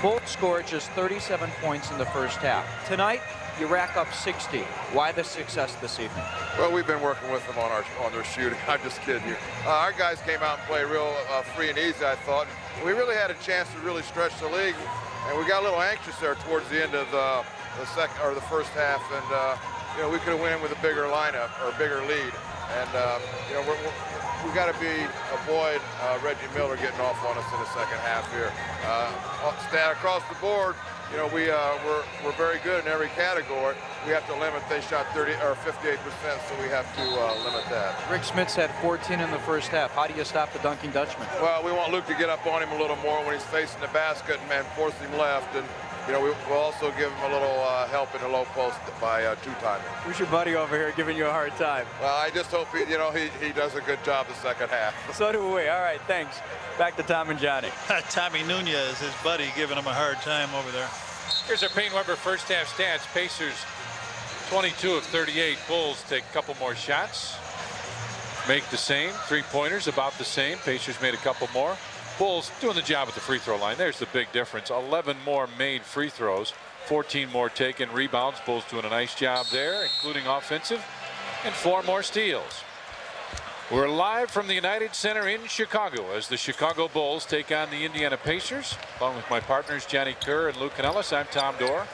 S4: Bulls scored just 37 points in the first half. Tonight, you rack up 60. Why the success this evening?
S6: Well, we've been working with them on their shooting. I'm just kidding you. Our guys came out and played real free and easy, I thought. We really had a chance to really stretch the league, and we got a little anxious there towards the end of the first half, and you know, we could have went in with a bigger lineup or a bigger lead, and you know, we got to avoid Reggie Miller getting off on us in the second half here. Stat across the board, you know, we're very good in every category. We have to limit. They shot 30 or 58%, so we have to limit that.
S4: Rick Smits had 14 in the first half. How do you stop the dunking Dutchman?
S6: Well, we want Luke to get up on him a little more when he's facing the basket and force him left, and you know, we'll also give him a little help in the low post by two-timing.
S4: Who's your buddy over here giving you a hard time?
S6: Well, I just hope he does a good job the second half.
S4: So do we. All right, thanks. Back to Tom and Johnny.
S3: Tommy Nunez, his buddy, giving him a hard time over there.
S2: Here's our Payne Weber first half stats. Pacers 22 of 38. Bulls take a couple more shots. Make the same. 3-pointers about the same. Pacers made a couple more. Bulls doing the job at the free throw line. There's the big difference. 11 more made free throws. 14 more taken. Rebounds. Bulls doing a nice job there, including offensive. And 4 more steals. We're live from the United Center in Chicago as the Chicago Bulls take on the Indiana Pacers. Along with my partners Johnny Kerr and Lou Canellis, I'm Tom Dorr.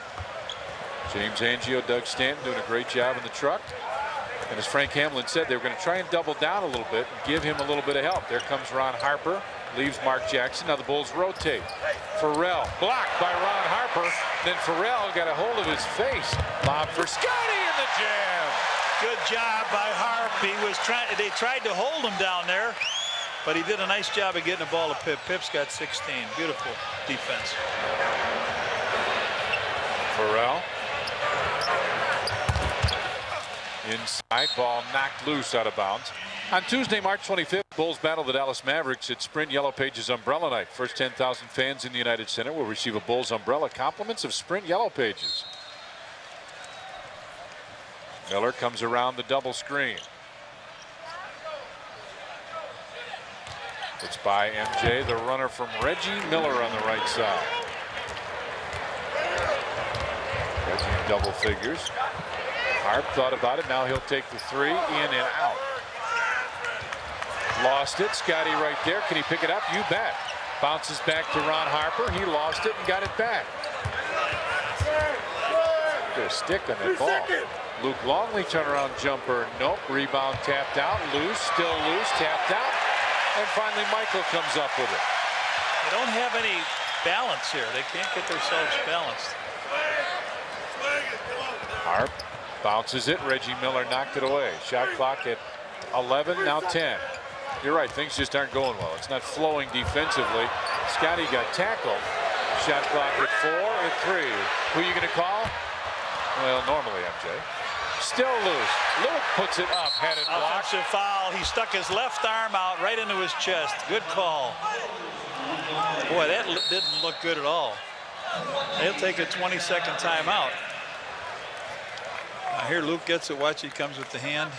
S2: James Angio, Doug Stanton doing a great job in the truck. And as Frank Hamblen said, they were going to try and double down a little bit and give him a little bit of help. There comes Ron Harper, leaves Mark Jackson. Now the Bulls rotate. Farrell blocked by Ron Harper. Then Farrell got a hold of his face. Lob for Scottie in the jam.
S3: Good job by Harp. They tried to hold him down there, but he did a nice job of getting the ball to Pip. Pip's got 16. Beautiful defense.
S2: Farrell. Inside, ball knocked loose out of bounds. On Tuesday, March 25th, Bulls battle the Dallas Mavericks at Sprint Yellow Pages Umbrella Night. First 10,000 fans in the United Center will receive a Bulls umbrella, compliments of Sprint Yellow Pages. Miller comes around the double screen. It's by MJ, the runner from Reggie Miller on the right side. Reggie in double figures. Harp thought about it. Now he'll take the three, in and out. Lost it. Scottie right there. Can he pick it up? You bet. Bounces back to Ron Harper. He lost it and got it back. Get a stick on that ball. Luke Longley turnaround jumper. Nope. Rebound tapped out. Loose. Still loose. Tapped out. And finally Michael comes up with it.
S3: They don't have any balance here. They can't get themselves balanced.
S2: Harp bounces it. Reggie Miller knocked it away. Shot clock at 11, now 10. You're right, things just aren't going well. It's not flowing defensively. Scottie got tackled. Shot clock at 4 and 3. Who are you going to call? Well, normally MJ. Still loose. Luke puts it up. Had it blocked.
S3: Offensive foul. He stuck his left arm out right into his chest. Good call. Boy, that didn't look good at all. They'll take a 20-second timeout. Now here Luke gets it. Watch, he comes with the hand.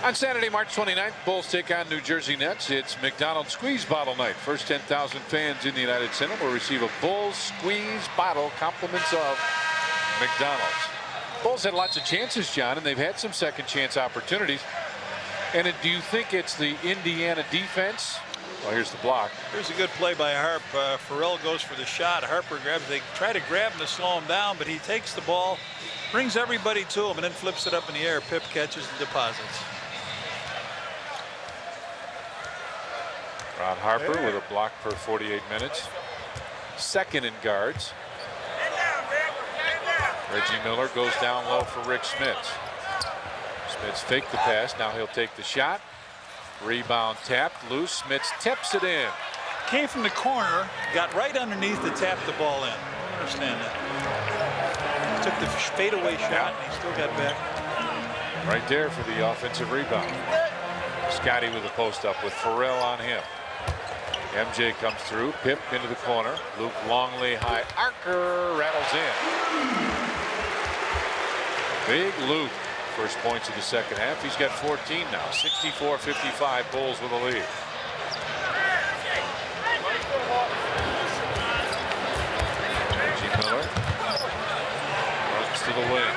S2: On Saturday, March 29th, Bulls take on New Jersey Nets. It's McDonald's Squeeze Bottle Night. First 10,000 fans in the United Center will receive a Bulls Squeeze Bottle, compliments of McDonald's. Bulls had lots of chances, John, and they've had some second chance opportunities. And do you think it's the Indiana defense? Well, here's the block.
S3: Here's a good play by Harp. Farrell goes for the shot. Harper grabs. They try to grab him to slow him down, but he takes the ball, brings everybody to him, and then flips it up in the air. Pip catches and deposits.
S2: Ron Harper with a block per 48 minutes. Second in guards. Reggie Miller goes down low for Rick Smits. Smits faked the pass. Now he'll take the shot. Rebound tapped loose. Smits tips it in.
S3: Came from the corner, got right underneath to tap the ball in. I don't understand that. He took the fadeaway shot and he still got back.
S2: Right there for the offensive rebound. Scottie with a post up with Farrell on him. MJ comes through. Pip into the corner. Luke Longley high arcer rattles in. Big Luke. First points of the second half. He's got 14 now. 64-55. Bulls with a lead. Reggie Miller runs to the wing.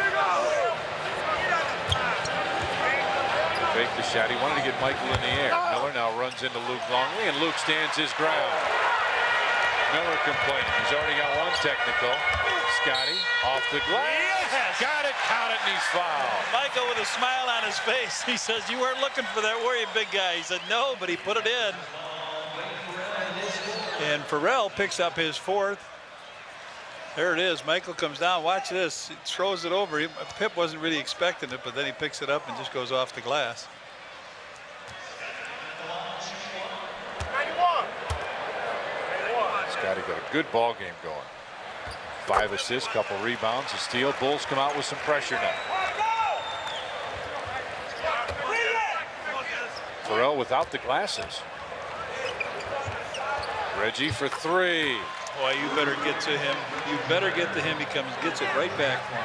S2: Fake the shot. He wanted to get Michael in the air. Miller now runs into Luke Longley, and Luke stands his ground. Miller complaining. He's already got one technical. Scottie off the glass.
S3: Yes!
S2: Got it, count it, and he's fouled.
S3: Michael with a smile on his face. He says, "You weren't looking for that, were you, big guy?" He said, "No," but he put it in. And Farrell picks up his fourth. There it is. Michael comes down. Watch this. He throws it over. Pip wasn't really expecting it, but then he picks it up and just goes off the glass.
S2: Scottie got a good ball game going. 5 assists, couple rebounds, a steal. Bulls come out with some pressure now. Farrell without the glasses. Reggie for 3.
S3: Boy, you better get to him. You better get to him. He gets it right back for him.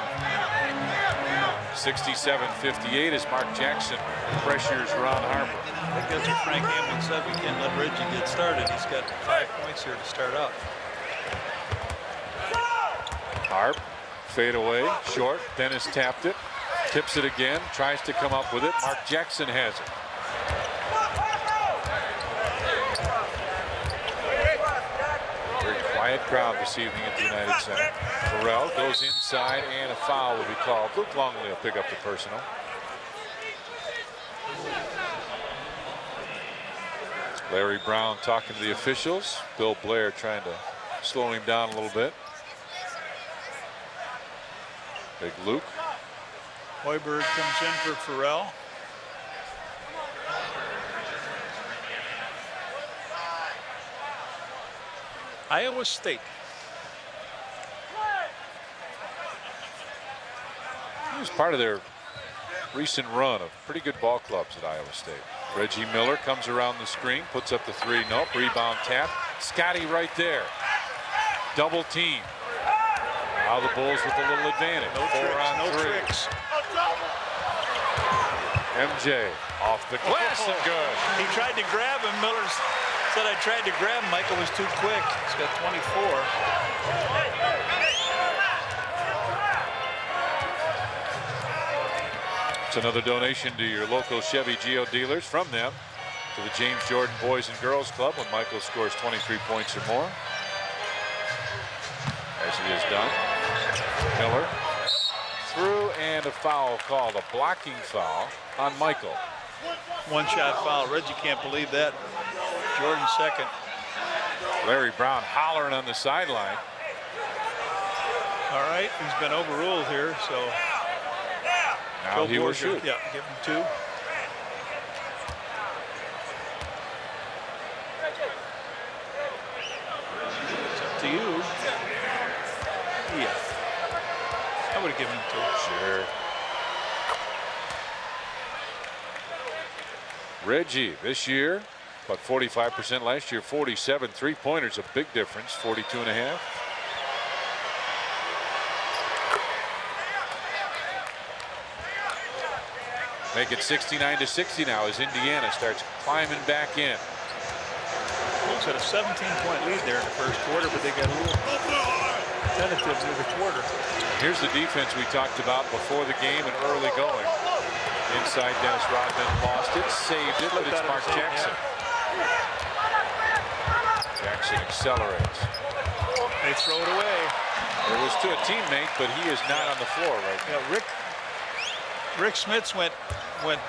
S2: 67-58 as Mark Jackson pressures Ron Harper.
S3: I think that's what Frank Hamblen said. We can't let Reggie get started. He's got 5 points here to start out.
S2: Harp Fade away, short. Dennis tapped it, tips it again, tries to come up with it. Mark Jackson has it. Very quiet crowd this evening at the United Center. Farrell goes inside and a foul will be called. Luke Longley will pick up the personal. Larry Brown talking to the officials. Bill Blair trying to slow him down a little bit. Big Luke.
S3: Hoiberg comes in for Farrell. Iowa State.
S2: He was part of their recent run of pretty good ball clubs at Iowa State. Reggie Miller comes around the screen, puts up the three. Nope. Rebound tap. Scottie right there. Double team. Now the Bulls with a little advantage.
S3: No tricks. No tricks.
S2: MJ off the glass and good.
S3: He tried to grab him. Miller said, I tried to grab him. Michael was too quick. He's got 24.
S2: It's another donation to your local Chevy Geo dealers from them to the James Jordan Boys and Girls Club when Michael scores 23 points or more, as he has done. Miller through and a foul called, a blocking foul on Michael.
S3: One-shot foul. Reggie can't believe that. Jordan second.
S2: Larry Brown hollering on the sideline.
S3: All right, he's been overruled here, so
S2: now he will shoot.
S3: Yeah, give him two. It's up to you. Yeah. I would have given him two.
S2: Sure. Reggie this year, about 45%. Last year, 47. Three-pointers, a big difference, 42.5. Make it 69-60 now as Indiana starts climbing back in.
S3: Bulls had a 17-point lead there in the first quarter, but they got a little tentative near the quarter.
S2: Here's the defense we talked about before the game and early going. Inside, Dennis Rodman lost it, saved it, but it's Mark Jackson. Jackson accelerates.
S3: They throw it away.
S2: It was to a teammate, but he is not on the floor right now.
S3: Yeah, Rick Smits went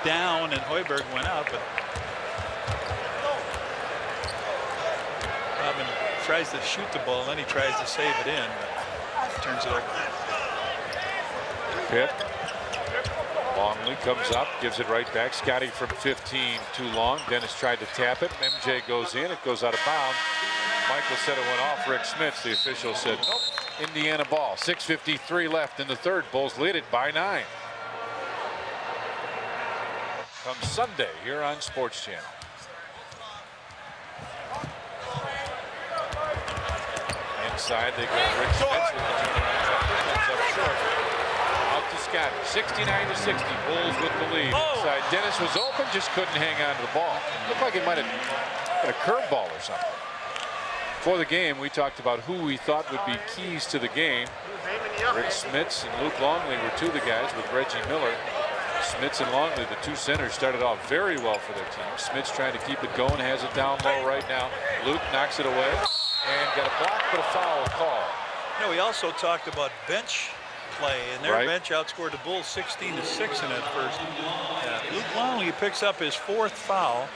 S3: down and Hoiberg went out, but Rodman tries to shoot the ball, and then he tries to save it in, but turns it over.
S2: Pitt. Longley comes up, gives it right back. Scottie from 15 too long. Dennis tried to tap it. MJ goes in. It goes out of bounds. Michael said it went off Rick Smits. The official said nope. Indiana ball. 6:53 left in the third. Bulls lead it by 9. Comes Sunday here on Sports Channel. Inside they go. Rick Smits with the turnaround. Comes up short. Out to Scottie. 69-60. Bulls with the lead. Inside. Dennis was open, just couldn't hang on to the ball. Looked like it might have got a curveball or something. Before the game, we talked about who we thought would be keys to the game. Rick Smits and Luke Longley were two of the guys with Reggie Miller. Smits and Longley, the two centers, started off very well for their team. Smits trying to keep it going, has it down low right now. Luke knocks it away and got a block, but a foul call.
S3: You know, we also talked about bench play, and their bench outscored the Bulls 16-6 in that first. Luke Longley picks up his 4th foul.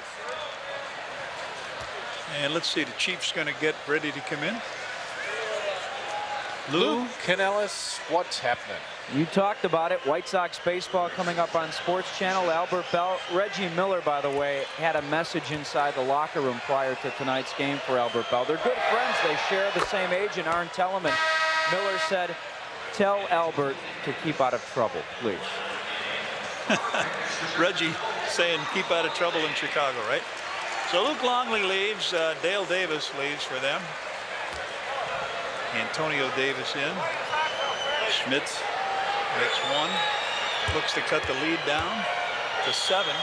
S3: And let's see, the Chiefs going to get ready to come in.
S2: Lou Canellis, what's happening?
S4: You talked about it. White Sox baseball coming up on Sports Channel. Albert Bell. Reggie Miller, by the way, had a message inside the locker room prior to tonight's game for Albert Bell. They're good friends. They share the same age and aren't Telemann. Miller said, tell Albert to keep out of trouble, please.
S3: Reggie saying keep out of trouble in Chicago, right? So Luke Longley leaves. Dale Davis leaves for them. Antonio Davis in. Schmitz makes 1. Looks to cut the lead down to 7.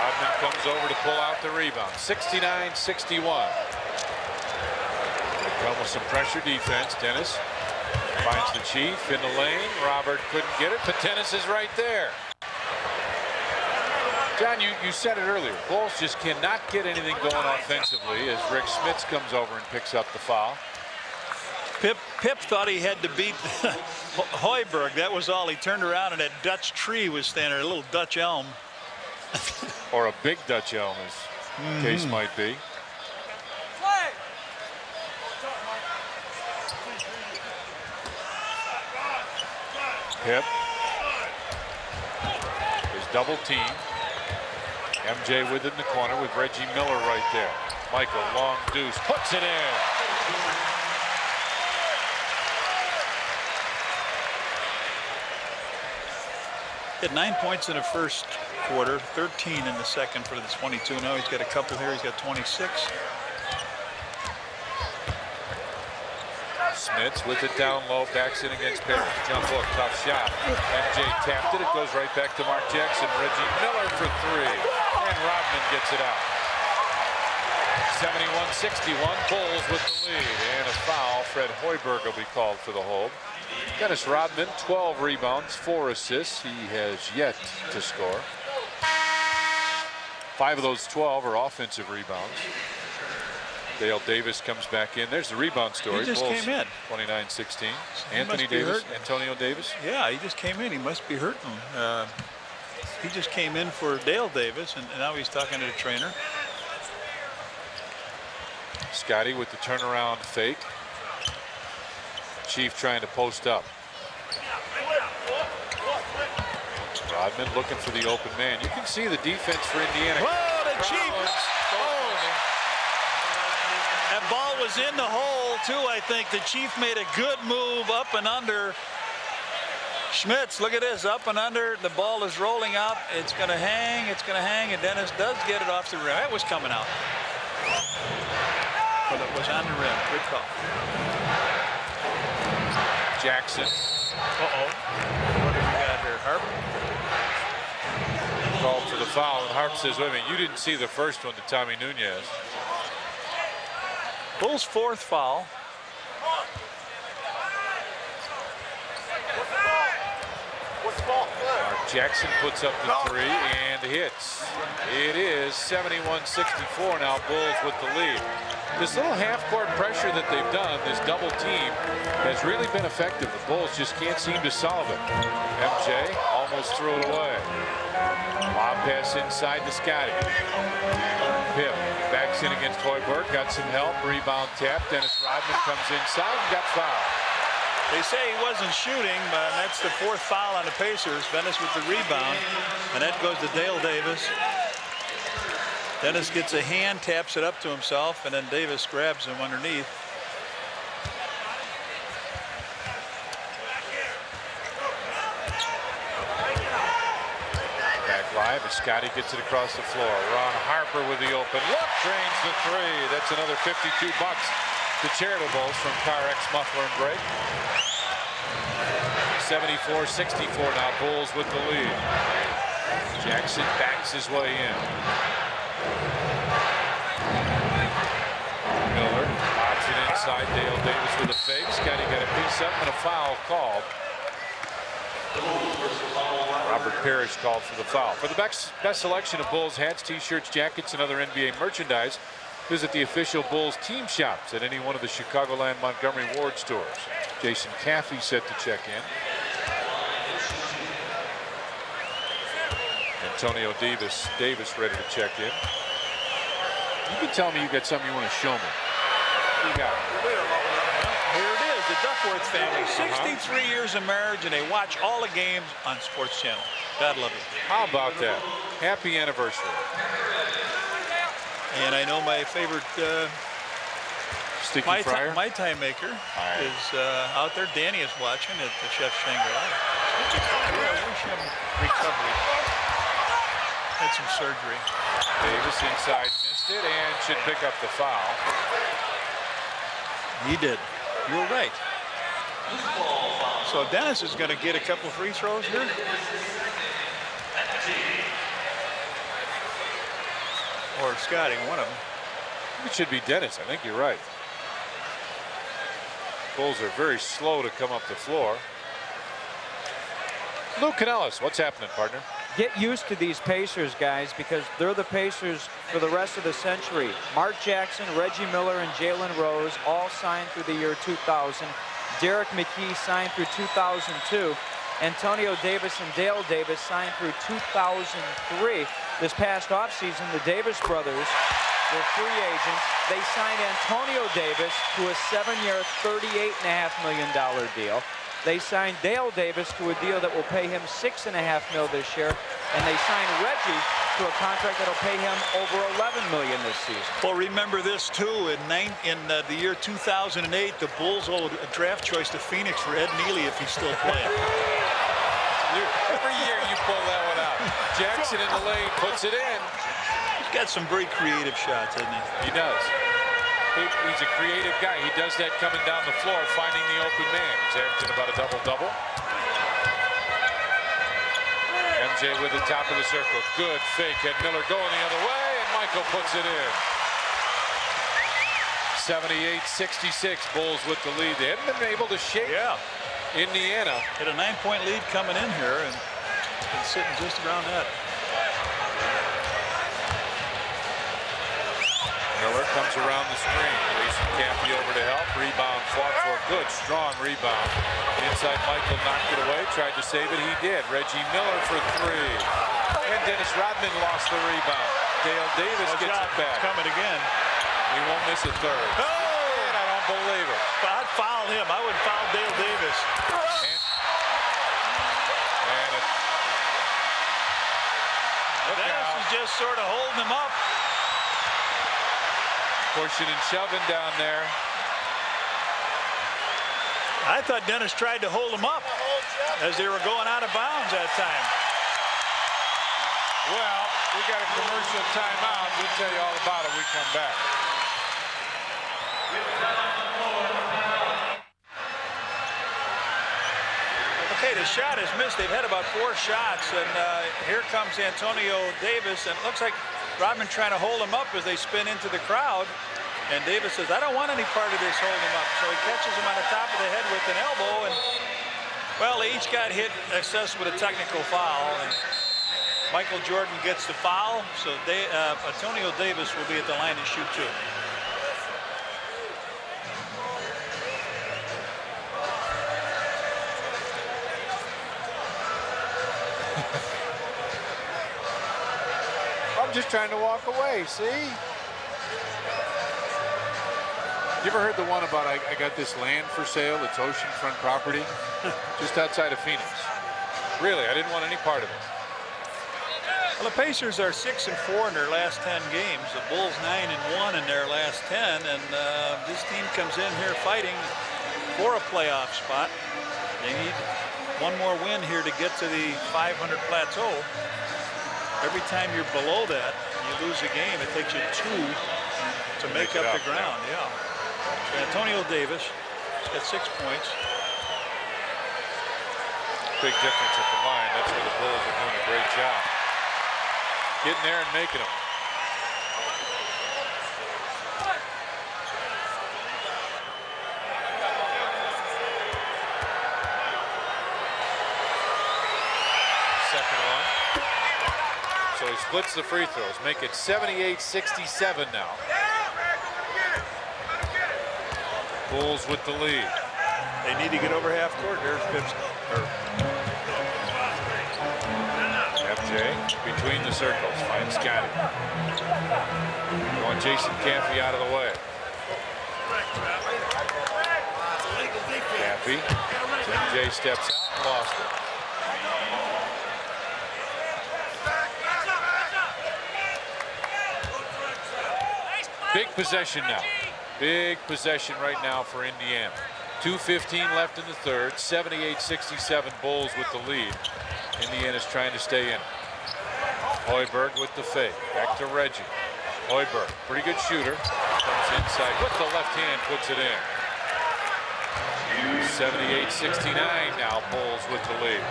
S2: Rodman comes over to pull out the rebound. 69-61. Almost some pressure defense. Dennis finds the Chief in the lane. Robert couldn't get it, but Dennis is right there. John, you said it earlier. Bulls just cannot get anything going offensively as Rick Smits comes over and picks up the foul.
S3: Pip thought he had to beat Hoiberg. That was all. He turned around and that Dutch tree was standing there, a little Dutch elm.
S2: Or a big Dutch elm, as the case might be. Pip is double teamed. MJ within the corner with Reggie Miller right there. Michael, long deuce, puts it in.
S3: He had 9 points in the first quarter, 13 in the second for the 22. Now he's got a couple here. He's got 26.
S2: Smits with it down low, backs in against Perry. Jump hook, tough shot. MJ tapped it. It goes right back to Mark Jackson. Reggie Miller for three. And Rodman gets it out. 71-61. Bulls with the lead. And a foul. Fred Hoiberg will be called for the hold. Dennis Rodman, 12 rebounds, 4 assists. He has yet to score. 5 of those 12 are offensive rebounds. Dale Davis comes back in. There's the rebound story.
S3: He just
S2: Bulls,
S3: came in.
S2: 29-16. Anthony Davis, Antonio Davis.
S3: Yeah, he just came in. He must be hurting. He just came in for Dale Davis, and now he's talking to the trainer.
S2: Scottie with the turnaround fake. Chief trying to post up. Rodman looking for the open man. You can see the defense for Indiana.
S3: Whoa, the Chief! That ball was in the hole, too, I think. The Chief made a good move up and under. Schmitz, look at this, up and under. The ball is rolling up. It's going to hang, and Dennis does get it off the rim. It was coming out. But it was on the rim. Good call.
S2: Jackson.
S3: Uh-oh. What do we got here? Harper?
S2: Called for the foul, and Harper says, wait a minute, you didn't see the first one to Tommy Nunez.
S3: Bulls' 4th foul.
S2: Mark Jackson puts up the 3 and hits. It is 71-64 now. Bulls with the lead. This little half-court pressure that they've done, this double team, has really been effective. The Bulls just can't seem to solve it. MJ almost threw it away. Lob pass inside to Scottie. Pip backs in against Hoiberg, got some help. Rebound tap. Dennis Rodman comes inside and got fouled.
S3: They say he wasn't shooting, but that's the 4th foul on the Pacers. Dennis with the rebound, and that goes to Dale Davis. Dennis gets a hand, taps it up to himself, and then Davis grabs him underneath.
S2: Back live as Scottie gets it across the floor. Ron Harper with the open look, drains the 3. That's another $52 to Charitables from CarX Muffler and Brake. 74-64 now. Bulls with the lead. Jackson backs his way in. Miller pops it inside. Dale Davis with a fake. Scottie got a piece up and a foul called. Robert Parrish called for the foul. For the best selection of Bulls hats, t-shirts, jackets, and other NBA merchandise, visit the official Bulls team shops at any one of the Chicagoland Montgomery Ward stores. Jason Caffey set to check in. Antonio Davis ready to check in. You can tell me you got something you want to show me. You got it.
S3: Here it is, the Duckworth family. 63 years of marriage, and they watch all the games on Sports Channel. God love you.
S2: How about that? Happy anniversary.
S3: And I know my favorite
S2: Sticky Fryer?
S3: my time maker is out there. Danny is watching at the Chef Shangri-La. I wish him recovery. Had some surgery.
S2: Davis inside, missed it, and should pick up the foul.
S3: He did. You were right. So Dennis is going to get a couple free throws here. Or Scottie, one of them.
S2: It should be Dennis. I think you're right. Bulls are very slow to come up the floor. Lou Canellis, what's happening, partner?
S4: Get used to these Pacers, guys, because they're the Pacers for the rest of the century. Mark Jackson, Reggie Miller, and Jalen Rose all signed through the year 2000. Derek McKee signed through 2002. Antonio Davis and Dale Davis signed through 2003. This past offseason, the Davis brothers were free agents. They signed Antonio Davis to a 7-year, $38.5 million deal. They signed Dale Davis to a deal that will pay him $6.5 million this year, and they signed Reggie to a contract that will pay him over $11 million this season.
S3: Well, remember this too. In the year 2008, the Bulls owed a draft choice to Phoenix for Ed Neely if he's still playing.
S2: Every year you pull that one out. Jackson in the lane puts it in.
S3: He's got some very creative shots, hasn't he?
S2: He does. He's a creative guy. He does that coming down the floor, finding the open man. He's averaging about a double-double. MJ with the top of the circle. Good fake. Ed Miller going the other way, and Michael puts it in. 78-66. Bulls with the lead. They haven't been able to shake Indiana.
S3: Had a 9-point lead coming in here, and been sitting just around that.
S2: Miller comes around the screen. Racing Caffey over to help. Rebound fought for. Good, strong rebound. Inside Michael knocked it away. Tried to save it. He did. Reggie Miller for 3. And Dennis Rodman lost the rebound. Dale Davis gets it back.
S3: Coming again.
S2: He won't miss a third.
S3: Oh!
S2: And I don't believe it.
S3: I'd foul him. I would foul Dale Davis. Dennis is just sort of holding him up.
S2: Pushing and shoving down there.
S3: I thought Dennis tried to hold him up as they were going out of bounds that time.
S2: Well, we got a commercial timeout. We'll tell you all about it when we come back.
S3: Okay, the shot is missed. They've had about 4 shots, and here comes Antonio Davis, and it looks like Rodman trying to hold him up as they spin into the crowd. And Davis says, I don't want any part of this holding him up. So he catches him on the top of the head with an elbow. And, well, they each got hit assessed with a technical foul. And Michael Jordan gets the foul. So Antonio Davis will be at the line to shoot 2.
S2: Just trying to walk away, see? You ever heard the one about I got this land for sale? It's oceanfront property just outside of Phoenix. Really, I didn't want any part of it.
S3: Well, the Pacers are 6-4 in their last 10 games. The Bulls 9-1 in their last 10, and this team comes in here fighting for a playoff spot. They need one more win here to get to the 500 plateau. Every time you're below that, you lose a game. It takes you 2 to make up the ground. Yeah. So Antonio Davis has got 6 points.
S2: Big difference at the line. That's where the Bulls are doing a great job. Getting there and making them. Second one. So he splits the free throws, make it 78-67 now. Bulls with the lead.
S3: They need to get over half court. There's Pips.
S2: FJ between the circles, finds Scottie. Going Jason Caffey out of the way. Caffey. MJ steps out and lost it. Big possession now. Big possession right now for Indiana. 2:15 left in the third. 78-67 Bulls with the lead. Indiana's trying to stay in. Hoiberg with the fake. Back to Reggie. Hoiberg, pretty good shooter. Comes inside with the left hand, puts it in. 78-69 now, Bulls with the lead.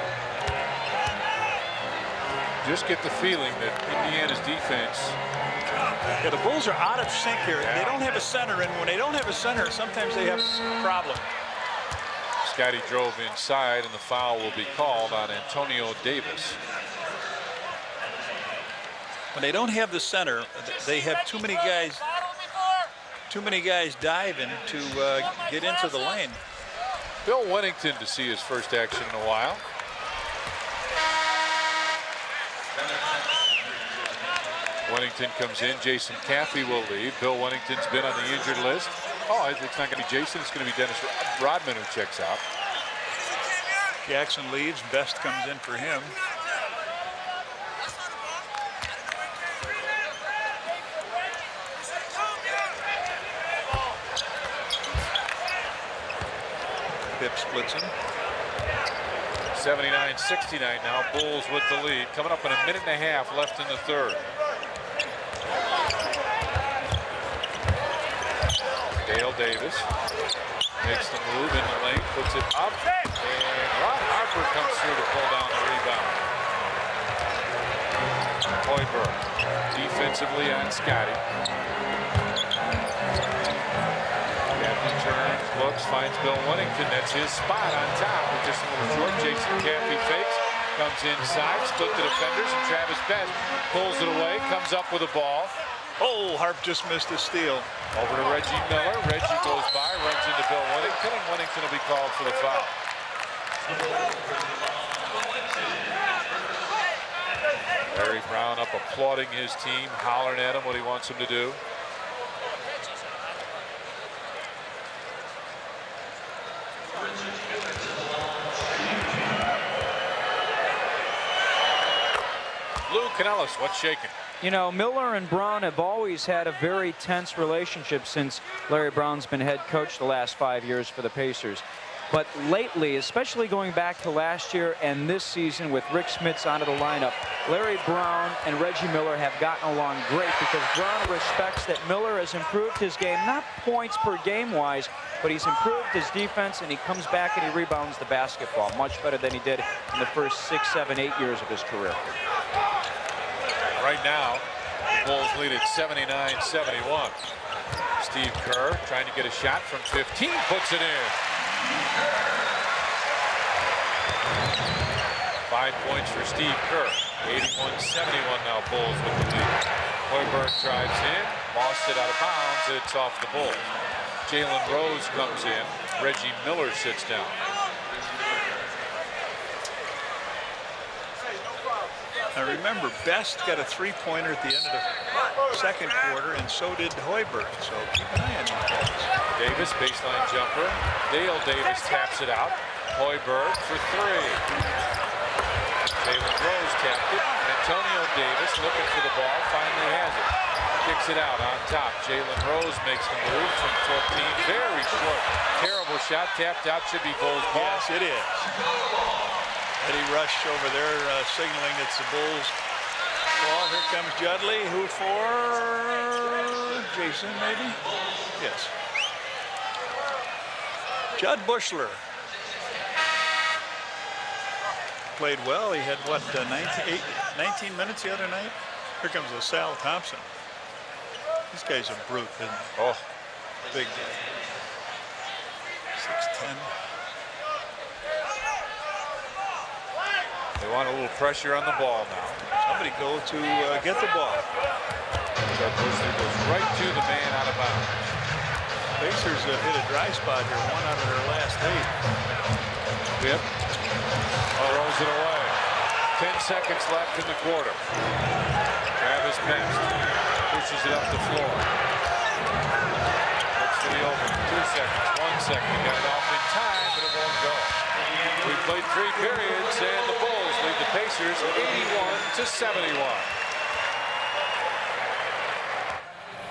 S2: Just get the feeling that Indiana's defense.
S3: Yeah, the Bulls are out of sync here. They don't have a center, and when they don't have a center, sometimes they have a problem.
S2: Scottie drove inside, and the foul will be called on Antonio Davis.
S3: When they don't have the center, they have too many guys diving to get into the lane.
S2: Bill Wennington to see his first action in a while. Wennington comes in. Jason Caffey will leave. Bill Wennington's been on the injured list. Oh, it's not going to be Jason. It's going to be Dennis Rodman who checks out.
S3: Jackson leaves. Best comes in for him. Pip splits him.
S2: 79-69 now. Bulls with the lead. Coming up in a minute and a half left in the third. Dale Davis makes the move in the lane, puts it up, and Harper comes through to pull down the rebound. Hoiberg defensively on Scottie. Caffey turns, looks, finds Bill Wennington. That's his spot on top. With just a little short. Jason Caffey fakes, comes inside, split the defenders, and Travis Best pulls it away, comes up with a ball.
S3: Oh, Harp just missed a steal.
S2: Over to Reggie Miller. Reggie goes by, runs into Bill Wennington, and Wennington will be called for the foul. Larry Brown up applauding his team, hollering at him what he wants him to do. Lou Canellis, what's shaking?
S4: You know, Miller and Brown have always had a very tense relationship since Larry Brown's been head coach the last 5 years for the Pacers. But lately, especially going back to last year and this season with Rick Smits out of the lineup, Larry Brown and Reggie Miller have gotten along great because Brown respects that Miller has improved his game, not points per game wise, but he's improved his defense, and he comes back and he rebounds the basketball much better than he did in the first 6, 7, 8 years of his career.
S2: Right now, the Bulls lead at 79-71. Steve Kerr trying to get a shot from 15, puts it in. 5 points for Steve Kerr. 81-71 now, Bulls with the lead. Hoiberg drives in, lost it out of bounds, and it's off the Bulls. Jalen Rose comes in. Reggie Miller sits down.
S3: Now remember, Best got a three-pointer at the end of the second quarter, and so did Hoiberg. So keep an eye on these guys.
S2: Davis, baseline jumper. Dale Davis taps it out. Hoiberg for three. Jalen Rose tapped it. Antonio Davis looking for the ball, finally has it. Kicks it out on top. Jalen Rose makes the move from 14. Very short. Terrible shot. Tapped out. Should be Bulls ball.
S3: Yes, it is. Eddie Rush over there signaling it's the Bulls ball. Here comes Judley, who for Jason, maybe? Yes. Judd Bushler played well. He had, what, 19 minutes the other night? Here comes Sal Thompson. This guy's a brute, isn't he?
S2: Oh,
S3: Big guy. 6'10".
S2: they want a little pressure on the ball now.
S3: Somebody go to get the ball.
S2: Bushler goes right to the man out of bounds.
S3: Pacers hit a dry spot here, 1 out of their last 8.
S2: Yep. Throws it away. 10 seconds left in the quarter. Travis Best pushes it up the floor. Looks for the open. 2 seconds. 1 second. Got it off in time, but it won't go. We played 3 periods, and the Bulls lead the Pacers 81-71.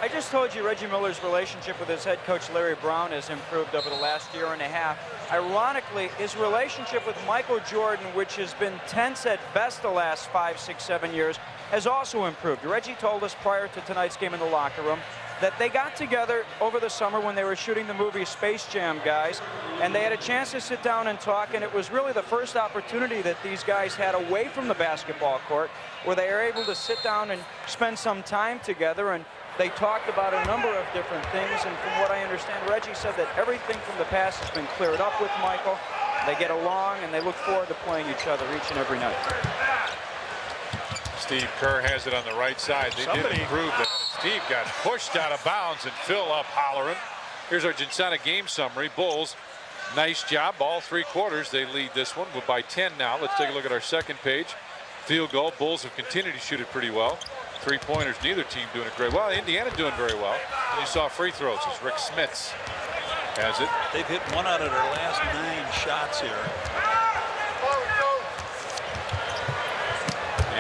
S4: I just told you Reggie Miller's relationship with his head coach Larry Brown has improved over the last year and a half. Ironically, his relationship with Michael Jordan, which has been tense at best the last 5, 6, 7 years, has also improved. Reggie told us prior to tonight's game in the locker room that they got together over the summer when they were shooting the movie Space Jam, guys, and they had a chance to sit down and talk, and it was really the first opportunity that these guys had away from the basketball court where they were able to sit down and spend some time together, and they talked about a number of different things, and from what I understand, Reggie said that everything from the past has been cleared up with Michael, They get along and they look forward to playing each other each and every night.
S2: Steve Kerr has it on the right side. They did improve that. Steve got pushed out of bounds and Phil up hollering. Here's our Ginsana game summary. Bulls, nice job. All 3 quarters. They lead this one by 10 now. Let's take a look at our second page. Field goal. Bulls have continued to shoot it pretty well. 3-pointers, neither team doing it great well. Indiana doing very well. And you saw free throws as Rick Smits has it.
S3: They've hit 1 out of their last 9 shots here.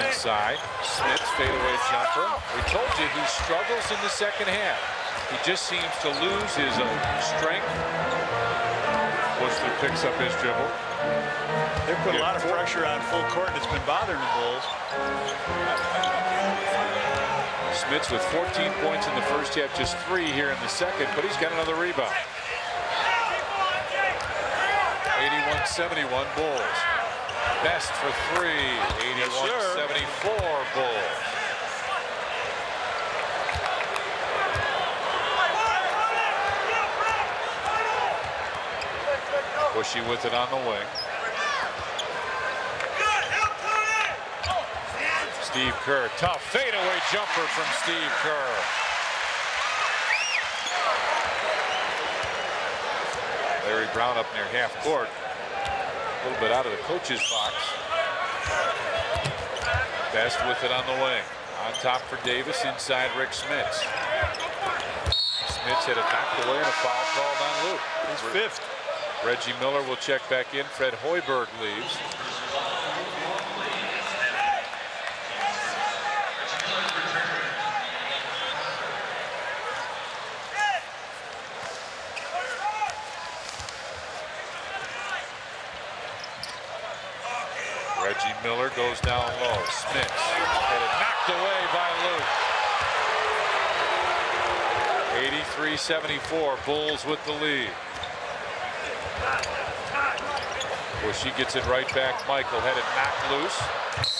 S2: Inside, Smits fadeaway jumper. We told you he struggles in the second half. He just seems to lose his strength. Whistler picks up his dribble.
S3: They put a lot of pressure on full court. It's been bothering the Bulls.
S2: Smits with 14 points in the first half, just 3 here in the second, but he's got another rebound. 81-71 Bulls. Best for 3. 81-74 Bulls. Bushy with it on the wing. Steve Kerr, tough fadeaway jumper from Steve Kerr. Larry Brown up near half court. A little bit out of the coach's box. Best with it on the wing. On top for Davis, inside Rick Smits. Smits had it knocked away and a foul called on Luke.
S3: His 5th.
S2: Reggie Miller will check back in. Fred Hoiberg leaves. Reggie Miller goes down low. Smits had it knocked away by Luke. 83-74. Bulls with the lead. Bushy gets it right back. Michael had it knocked loose.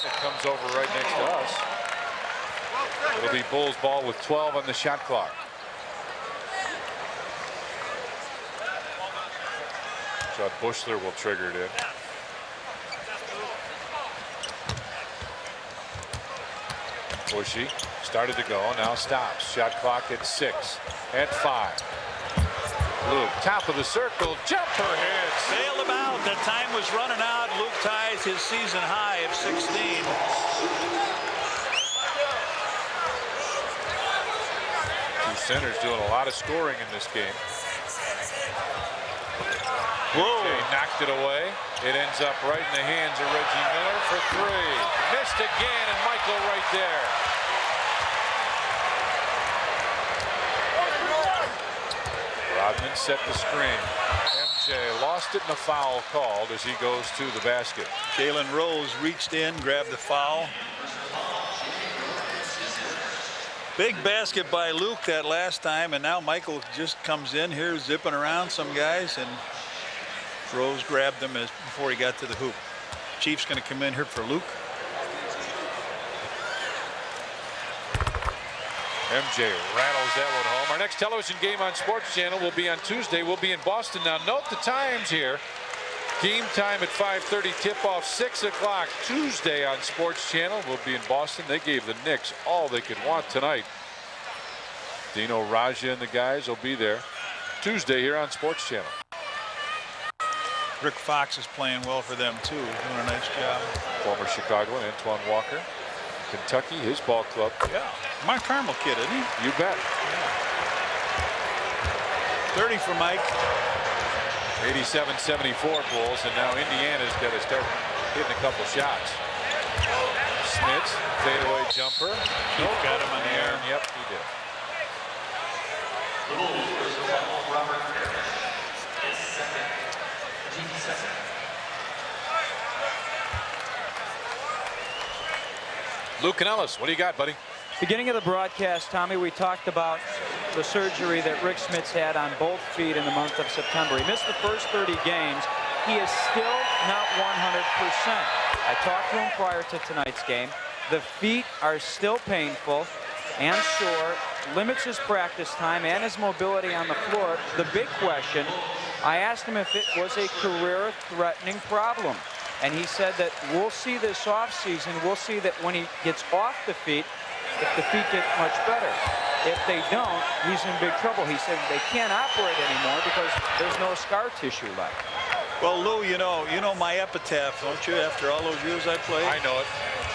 S2: It comes over right next to us. It'll be Bulls ball with 12 on the shot clock. Chad Bushler will trigger it in. Bushy started to go, now stops. Shot clock at 6, at 5. Luke, top of the circle, jumper hits.
S3: Bailed him out. The time was running out. Luke ties his season high of 16.
S2: Two centers doing a lot of scoring in this game.
S3: Whoa.
S2: They knocked it away. It ends up right in the hands of Reggie Miller for 3. Missed again, and Michael right there. Rodman set the screen. MJ lost it in a foul called as he goes to the basket.
S3: Jalen Rose reached in, grabbed the foul. Big basket by Luke that last time, and now Michael just comes in here zipping around some guys, and Rose grabbed him before he got to the hoop. Chief's going to come in here for Luke.
S2: MJ rattles that one home. Our next television game on Sports Channel will be on Tuesday. We'll be in Boston. Now note the times here. Game time at 5:30. Tip-off 6 o'clock Tuesday on Sports Channel. We'll be in Boston. They gave the Knicks all they could want tonight. Dino Raja and the guys will be there Tuesday here on Sports Channel.
S3: Rick Fox is playing well for them too, doing a nice job.
S2: Former Chicagoan Antoine Walker, Kentucky, his ball club.
S3: Yeah, Mike Carmel kid, isn't he?
S2: You bet.
S3: Yeah. 30 for Mike.
S2: 87-74 Bulls, and now Indiana's got to start hitting a couple shots. Smits, fadeaway jumper.
S3: Nope. Got him on the air.
S2: Yep, he did. Luke Canellis, what do you got, buddy?
S4: Beginning of the broadcast, Tommy, we talked about the surgery that Rick Smits had on both feet in the month of September. He missed the first 30 games. He is still not 100%. I talked to him prior to tonight's game. The feet are still painful and sore, limits his practice time and his mobility on the floor. The big question, I asked him if it was a career-threatening problem, and he said that we'll see this offseason. We'll see that when he gets off the feet, if the feet get much better. If they don't, he's in big trouble. He said they can't operate anymore because there's no scar tissue left.
S3: Well, Lou, you know my epitaph, don't you? After all those years I played.
S2: I know it.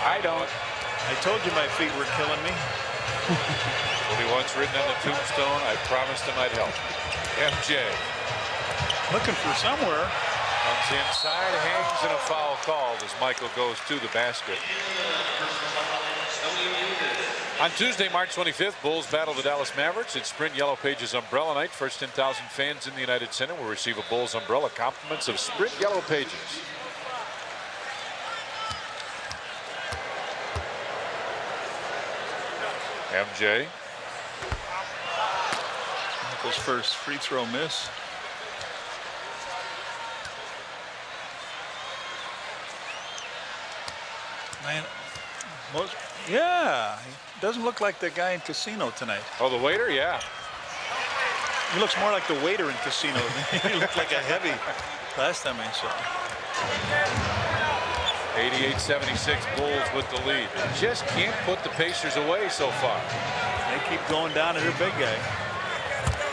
S4: I don't.
S3: I told you my feet were killing me.
S2: What he once written on the tombstone, I promised him I'd help. MJ.
S3: Looking for somewhere.
S2: Comes inside, hangs, and a foul called as Michael goes to the basket. On Tuesday, March 25th, Bulls battle the Dallas Mavericks. It's Sprint Yellow Pages Umbrella Night. First 10,000 fans in the United Center will receive a Bulls umbrella. Compliments of Sprint Yellow Pages. MJ.
S3: Michael's first free throw miss. Man, yeah, he doesn't look like the guy in Casino tonight.
S2: Oh, the waiter? Yeah.
S3: He looks more like the waiter in Casino. He looked like a heavy last time I saw him.
S2: 88-76 Bulls with the lead. They just can't put the Pacers away so far.
S3: They keep going down to their big guy.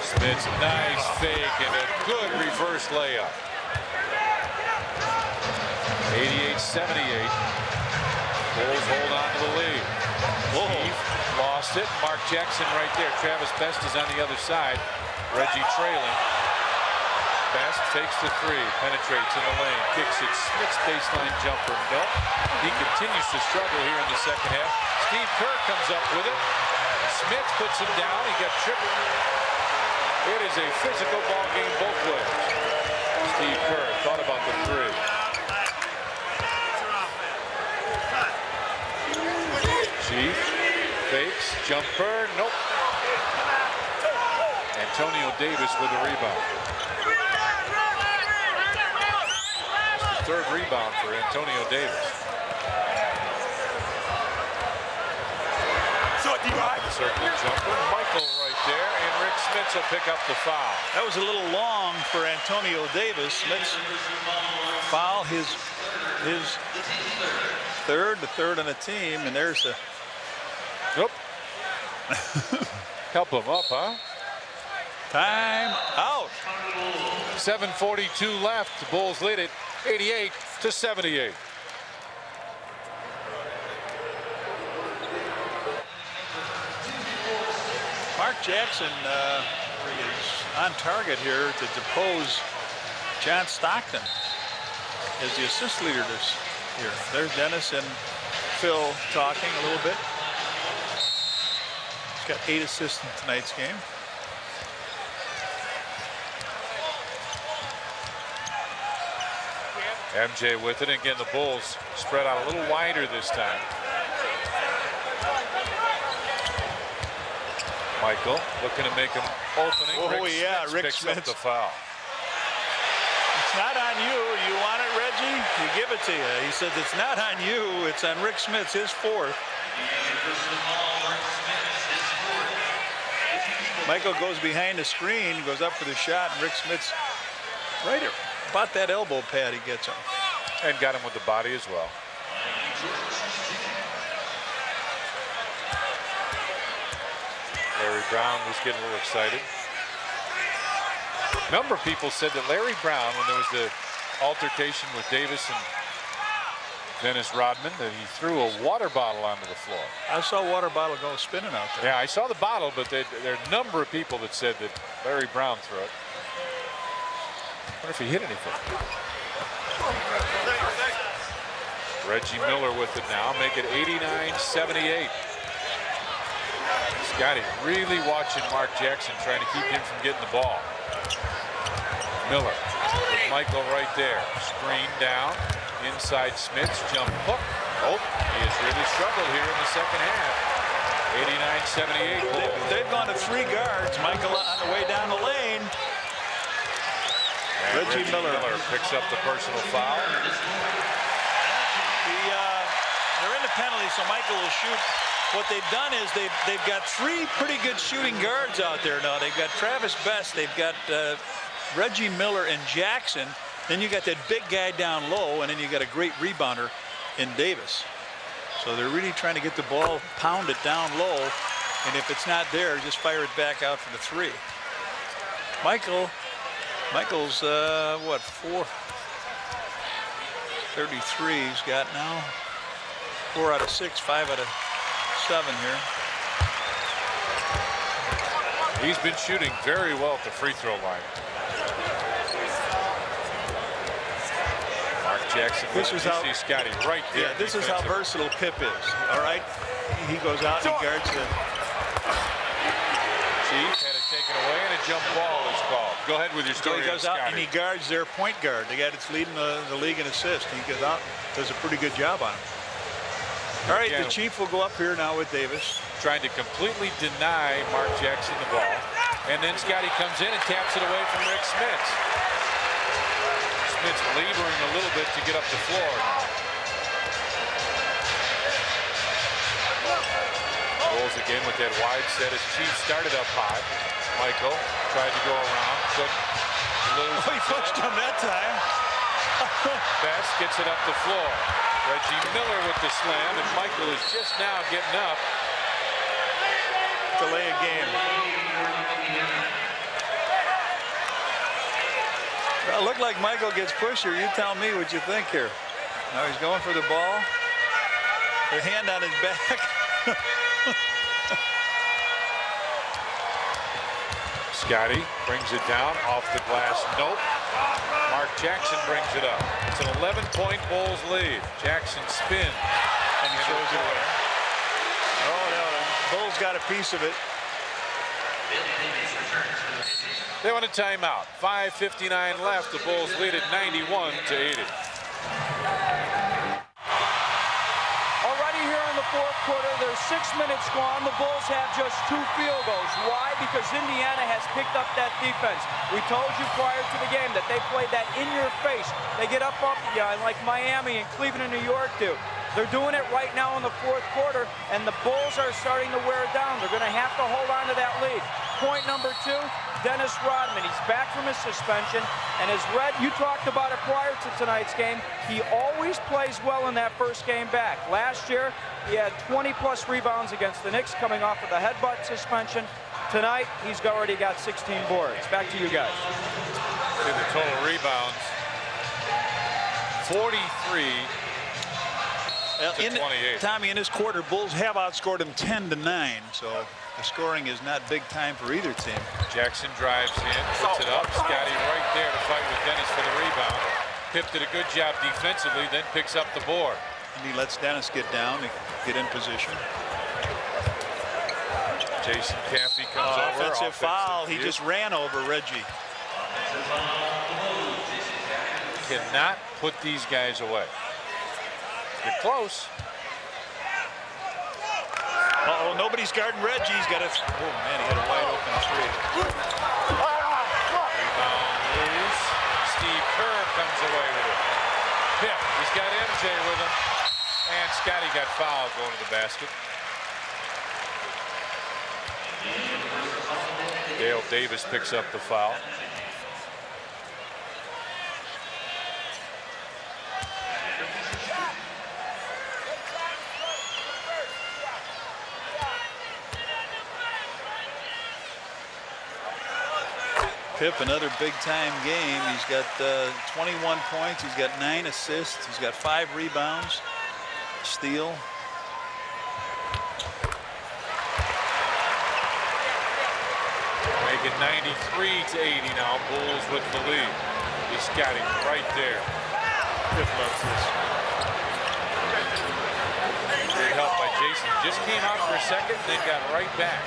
S2: Smith's nice fake and a good reverse layup. 88-78. Bulls hold on to the lead. Steve lost it. Mark Jackson right there. Travis Best is on the other side. Reggie trailing. Best fakes the three. Penetrates in the lane. Kicks it. Smith's baseline jumper. No. He continues to struggle here in the second half. Steve Kerr comes up with it. Smith puts him down. He got tripped. It is a physical ball game both ways. Steve Kerr thought about the three. Chief fakes, jumper, nope. Antonio Davis with a rebound. It's the third rebound for Antonio Davis. Circle jumper, Michael right there, and Rick Smits will pick up the foul.
S3: That was a little long for Antonio Davis. Smits foul, his third, the third on the team, and there's a.
S2: Nope. Help him up, huh?
S3: Time out.
S2: 7:42 left. The Bulls lead it 88-78.
S3: Mark Jackson is on target here to depose John Stockton as the assist leader this year. There's Dennis and Phil talking a little bit. He's got 8 assists in tonight's game.
S2: MJ with it. Again, the Bulls spread out a little wider this time. Michael looking to make him opening.
S3: Oh, yeah, Rick
S2: picks
S3: Smits
S2: up the foul.
S3: It's not on you. You want it, Reggie? We give it to you. He says it's not on you. It's on Rick Smits, his fourth. Michael goes behind the screen, goes up for the shot, and Rick Smits right here. About that elbow pad he gets him.
S2: And got him with the body as well. Larry Brown was getting a little excited. A number of people said that Larry Brown, when there was the altercation with Davis and Dennis Rodman, that he threw a water bottle onto the floor.
S3: I saw a water bottle go spinning out there.
S2: Yeah, I saw the bottle, but there are a number of people that said that Larry Brown threw it. I wonder if he hit anything. Reggie Miller with it now, make it 89-78. Scottie really watching Mark Jackson, trying to keep him from getting the ball. Miller with Michael right there. Screen down. Inside Smits. Jump hook. Oh, he has really struggled here in the second half. 89-78.
S3: They've gone to 3 guards. Michael on the way down the lane.
S2: Reggie Miller picks up the personal foul.
S3: They're in the penalty, so Michael will shoot. What they've done is they've got 3 pretty good shooting guards out there now. They've got Travis Best, they've got Reggie Miller and Jackson. Then you got that big guy down low, and then you got a great rebounder in Davis. So they're really trying to get the ball, pound it down low, and if it's not there, just fire it back out for the three. Michael's what, 433 he's got now. 4 out of 6, 5 out of 7 here.
S2: He's been shooting very well at the free throw line. Mark Jackson.
S3: This is how
S2: see Scottie right there.
S3: Yeah, this is how versatile Pip is. All right, he goes out and he guards the.
S2: Chief had it taken away and a jump ball is called. Go ahead with your
S3: So
S2: story.
S3: he goes out and he guards their point guard, the guy that's leading the league in assists. He goes out, does a pretty good job on him. All right, the Chief will go up here now with Davis.
S2: Trying to completely deny Mark Jackson the ball. And then Scottie comes in and taps it away from Rick Smits. Smits laboring a little bit to get up the floor. Bulls again with that wide set as Chief started up high. Michael tried to go around, but
S3: he pushed him that time.
S2: Best gets it up the floor. Reggie Miller with the slam, and Michael is just now getting up.
S3: Delay a game. Well, it looked like Michael gets pushed here. You tell me what you think here. Now he's going for the ball. The hand on his back.
S2: Scottie brings it down off the glass. Nope. Mark Jackson brings it up. It's an 11-point Bulls lead. Jackson spins.
S3: And he throws it away. Oh, no. Bulls got a piece of it.
S2: They want a timeout. 5:59 left. The Bulls lead at 91-80.
S4: Already here in the fourth quarter, there's 6 minutes gone. The Bulls have just 2 field goals. Why? Because Indiana has picked up that defense. We told you prior to the game that they played that in your face. They get up you like Miami and Cleveland and New York do. They're doing it right now in the fourth quarter, and the Bulls are starting to wear down. They're going to have to hold on to that lead. Point number 2, Dennis Rodman. He's back from his suspension, and as Red, you talked about it prior to tonight's game, he always plays well in that first game back. Last year, he had 20-plus rebounds against the Knicks coming off of the headbutt suspension. Tonight, he's already got 16 boards. Back to you guys.
S2: In the total rebounds, 43 to 28.
S3: Tommy, in this quarter, Bulls have outscored him 10-9, so the scoring is not big time for either team.
S2: Jackson drives in, puts it up. Scottie right there to fight with Dennis for the rebound. Pip did a good job defensively, then picks up the board.
S3: And he lets Dennis get down to get in position.
S2: Jason Caffey comes over.
S3: Offensive foul. He just ran over Reggie.
S2: Cannot put these guys away. Get close.
S3: Uh-oh, nobody's guarding Reggie. He's got a... Oh, man, he had a wide open three.
S2: Rebound loose. Steve Kerr comes away with it. Pip, he's got MJ with him. And Scottie got fouled going to the basket. Dale Davis picks up the foul.
S3: Pip, another big-time game. He's got 21 points. He's got 9 assists. He's got 5 rebounds, steal.
S2: Make it 93-80 now. Bulls with the lead. He's got him right there.
S3: Pip loves this.
S2: Great help by Jason. Just came out for a second, then got right back.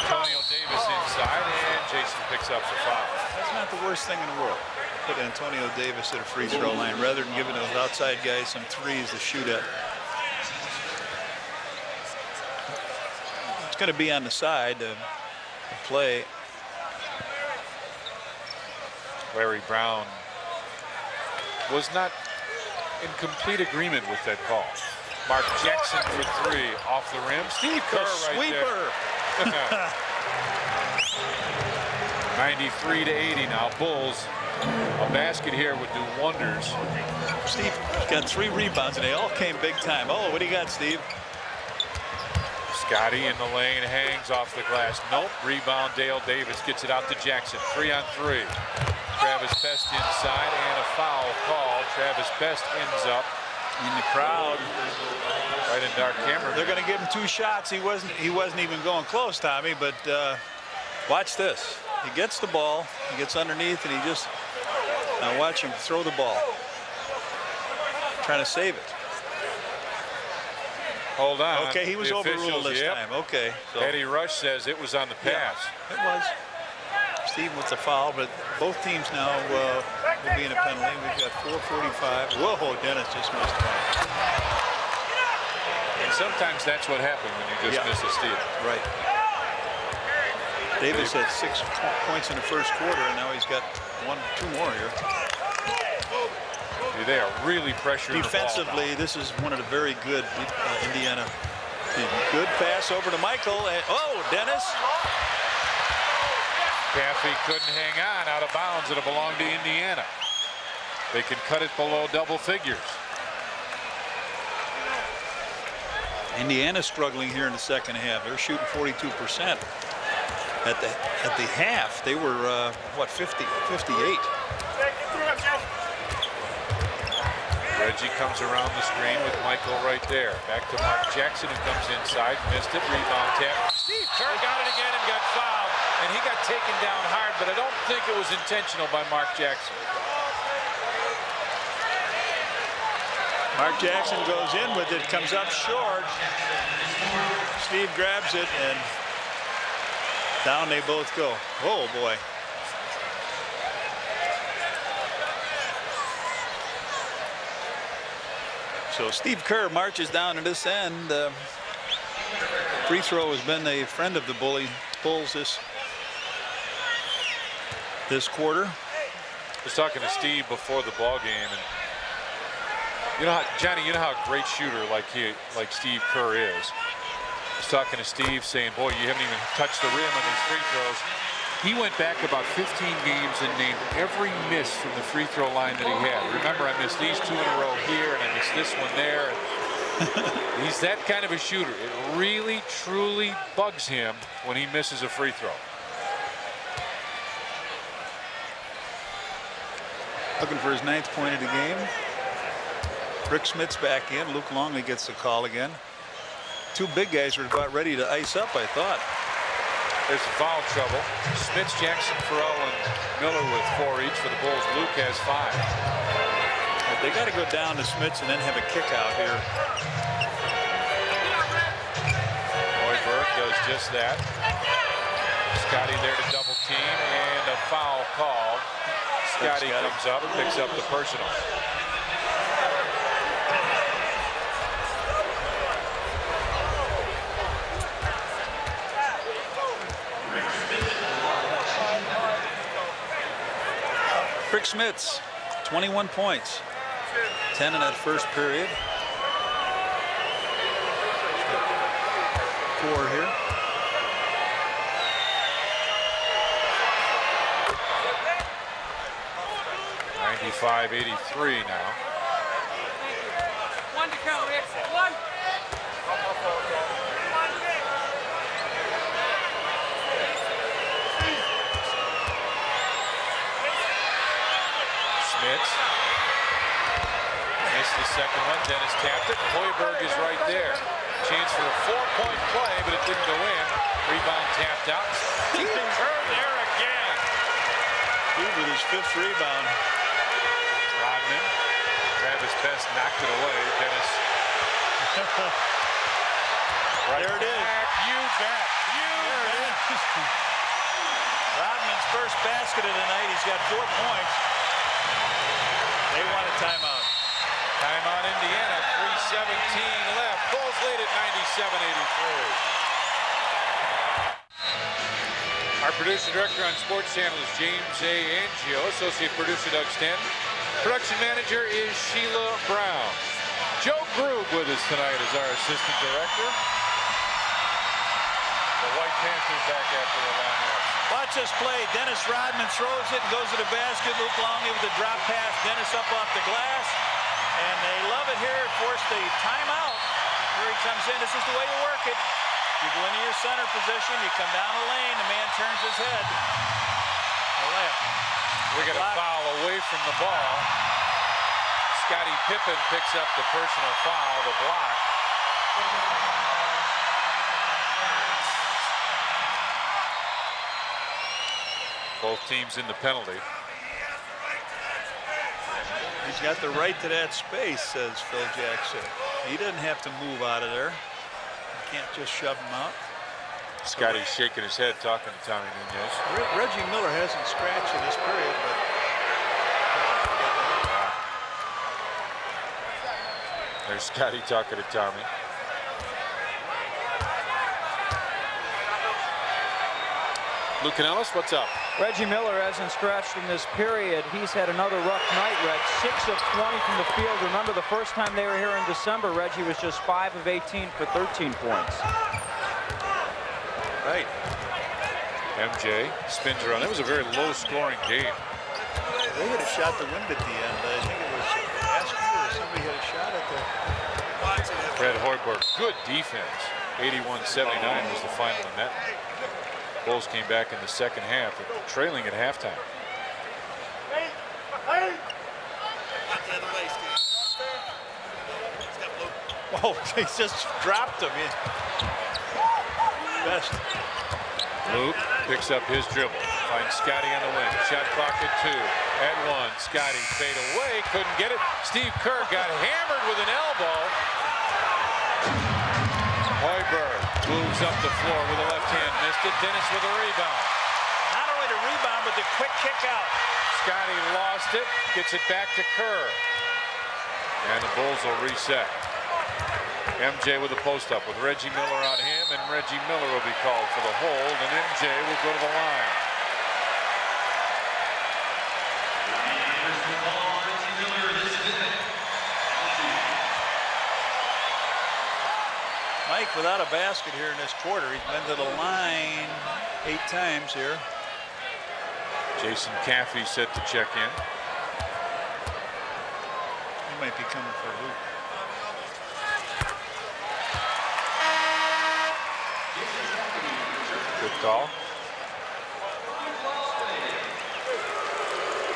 S2: Antonio Davis inside, and Jason picks up the foul.
S3: That's not the worst thing in the world. Put Antonio Davis at a free throw line rather than giving those outside guys some threes to shoot at. It's going to be on the side to play.
S2: Larry Brown was not in complete agreement with that call. Mark Jackson for 3 off the rim. Steve Kerr right
S3: sweeper.
S2: there. 93-80 now. Bulls. A basket here would do wonders.
S3: Steve got 3 rebounds, and they all came big time. Oh, what do you got, Steve?
S2: Scottie in the lane, hangs off the glass. Nope. Rebound. Dale Davis gets it out to Jackson. 3-on-3. Travis Best inside, and a foul called. Travis Best ends up
S3: In the crowd.
S2: right in dark camera.
S3: They're going to give him 2 shots. He wasn't even going close, Tommy, but watch this. He gets the ball, he gets underneath, and he just, now watch him throw the ball. Trying to save it.
S2: Hold on.
S3: Okay, he was
S2: The
S3: overruled
S2: officials,
S3: this
S2: yep.
S3: time. Okay. So
S2: Eddie Rush says it was on the pass.
S3: it was. Steve with the foul, but both teams now will be in a penalty. We've got 4:45. Whoa, Dennis just missed one.
S2: And sometimes that's what happens when you just miss a steal.
S3: Right. Davis had 6 points in the first quarter, and now he's got 2 more here.
S2: They are really pressuring
S3: Defensively,
S2: the ball.
S3: this is one of the very good Indiana. Good pass over to Michael. And, oh, Dennis.
S2: Caffey couldn't hang on, out of bounds. It'll belong to Indiana. They can cut it below double figures.
S3: Indiana struggling here in the second half. They're shooting 42%. At the half, they were what, 58.
S2: Reggie comes around the screen with Michael right there. Back to Mark Jackson, who comes inside, missed it, rebound tap. Steve Kerr got it again and got fouled, and he got taken down hard, but I don't think it was intentional by Mark Jackson.
S3: Mark Jackson goes in with it, comes up short. Steve grabs it, and down they both go. Oh, boy. So Steve Kerr marches down to this end. Free throw has been a friend of the Bulls this quarter.
S2: I was talking to Steve before the ball game, and you know how, Johnny, you know how a great shooter like Steve Kerr is. I was talking to Steve saying, boy, you haven't even touched the rim on these free throws. He went back about 15 games and named every miss from the free throw line that he had. Remember, I missed these 2 in a row here, and I missed this one there. He's that kind of a shooter. It really, truly bugs him when he misses a free throw.
S3: Looking for his 9th point of the game. Rick Smith's back in. Luke Longley gets the call again. 2 big guys were about ready to ice up, I thought.
S2: There's foul trouble. Smith, Jackson, Farrell, and Miller with 4 each for the Bulls. Luke has 5.
S3: But they got to go down to Smiths and then have a kick out here.
S2: Hoiberg does just that. Scottie there to double team, and a foul call. Scottie comes up and picks up the personal.
S3: Rick Smiths, 21 points, 10 in that first period. 4 here.
S2: .95-83 now.
S7: 1 to count, Rick. 1.
S2: Smiths. Missed the second one. Dennis tapped it. Hoiberg is right there. Chance for a 4-point play, but it didn't go in. Rebound tapped out. Steve Kerr there again.
S3: Steve with his 5th rebound.
S2: Rodman. Travis Best knocked it away. Dennis. Right
S3: there it is.
S2: You bet. You bet.
S3: Rodman's first basket of the night. He's got 4 points. They want a timeout.
S2: Timeout Indiana. 3:17 left. Bulls lead at 97-83. Our producer director on Sports Channel is James A. Angio. Associate producer Doug Stanton. Production manager is Sheila Brown. Joe Grube with us tonight as our assistant director. The White Panthers back after a long loss.
S3: Watch this play. Dennis Rodman throws it and goes to the basket. Luke Longley with a drop pass. Dennis up off the glass. And they love it here. Forced a timeout. Here he comes in. This is the way you work it. You go into your center position. You come down the lane. The man turns his head.
S2: We got a foul away from the ball. Scottie Pippen picks up the personal foul, the block. Both teams in the penalty.
S3: He's got the right to that space, says Phil Jackson. He doesn't have to move out of there. You can't just shove him out.
S2: Scottie's shaking his head, talking to Tommy Nunez.
S3: Reggie Miller hasn't scratched in this period, but
S2: there's Scottie talking to Tommy. Luke Canellis, what's up?
S4: Reggie Miller hasn't scratched in this period. He's had another rough night, Reg. 6 of 20 from the field. Remember, the first time they were here in December, Reggie was just 5 of 18 for 13 points.
S3: right.
S2: MJ spins around. That was a very low-scoring game.
S3: They had a shot to win at the end. I think it was Askew or somebody had a shot at the.
S2: Fred Hoiberg, good defense. 81-79 was the final in that. Bulls came back in the second half, trailing at halftime.
S3: Oh, he just dropped him. Best.
S2: Luke picks up his dribble. Finds Scottie on the wing. Shot clock at 2. At 1. Scottie fade away. Couldn't get it. Steve Kerr got hammered with an elbow. Hoiberg moves up the floor with the left hand. Missed it. Dennis with a rebound.
S3: Not only the rebound, but the quick kick out.
S2: Scottie lost it. Gets it back to Kerr. And the Bulls will reset. MJ with a post-up with Reggie Miller on him, and Reggie Miller will be called for the hold, and MJ will go to the line.
S3: Mike without a basket here in this quarter. He's been to the line 8 times here.
S2: Jason Caffey set to check in.
S3: He might be coming for Luke.
S2: Good call.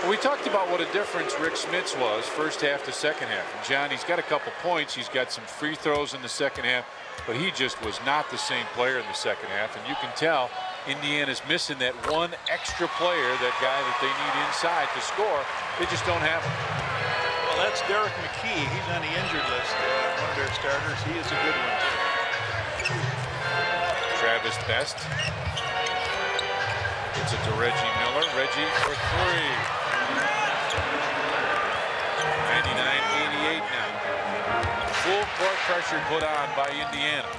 S2: Well, we talked about what a difference Rick Smits was first half to second half. And John, he's got a couple points. He's got some free throws in the second half, but he just was not the same player in the second half. And you can tell Indiana's missing that one extra player, that guy that they need inside to score. They just don't have him.
S3: Well, that's Derek McKee. He's on the injured list. One of their starters. He is a good one, too.
S2: Travis Best. Gets it to Reggie Miller. Reggie for 3. 99-88 now. Full court pressure put on by Indiana.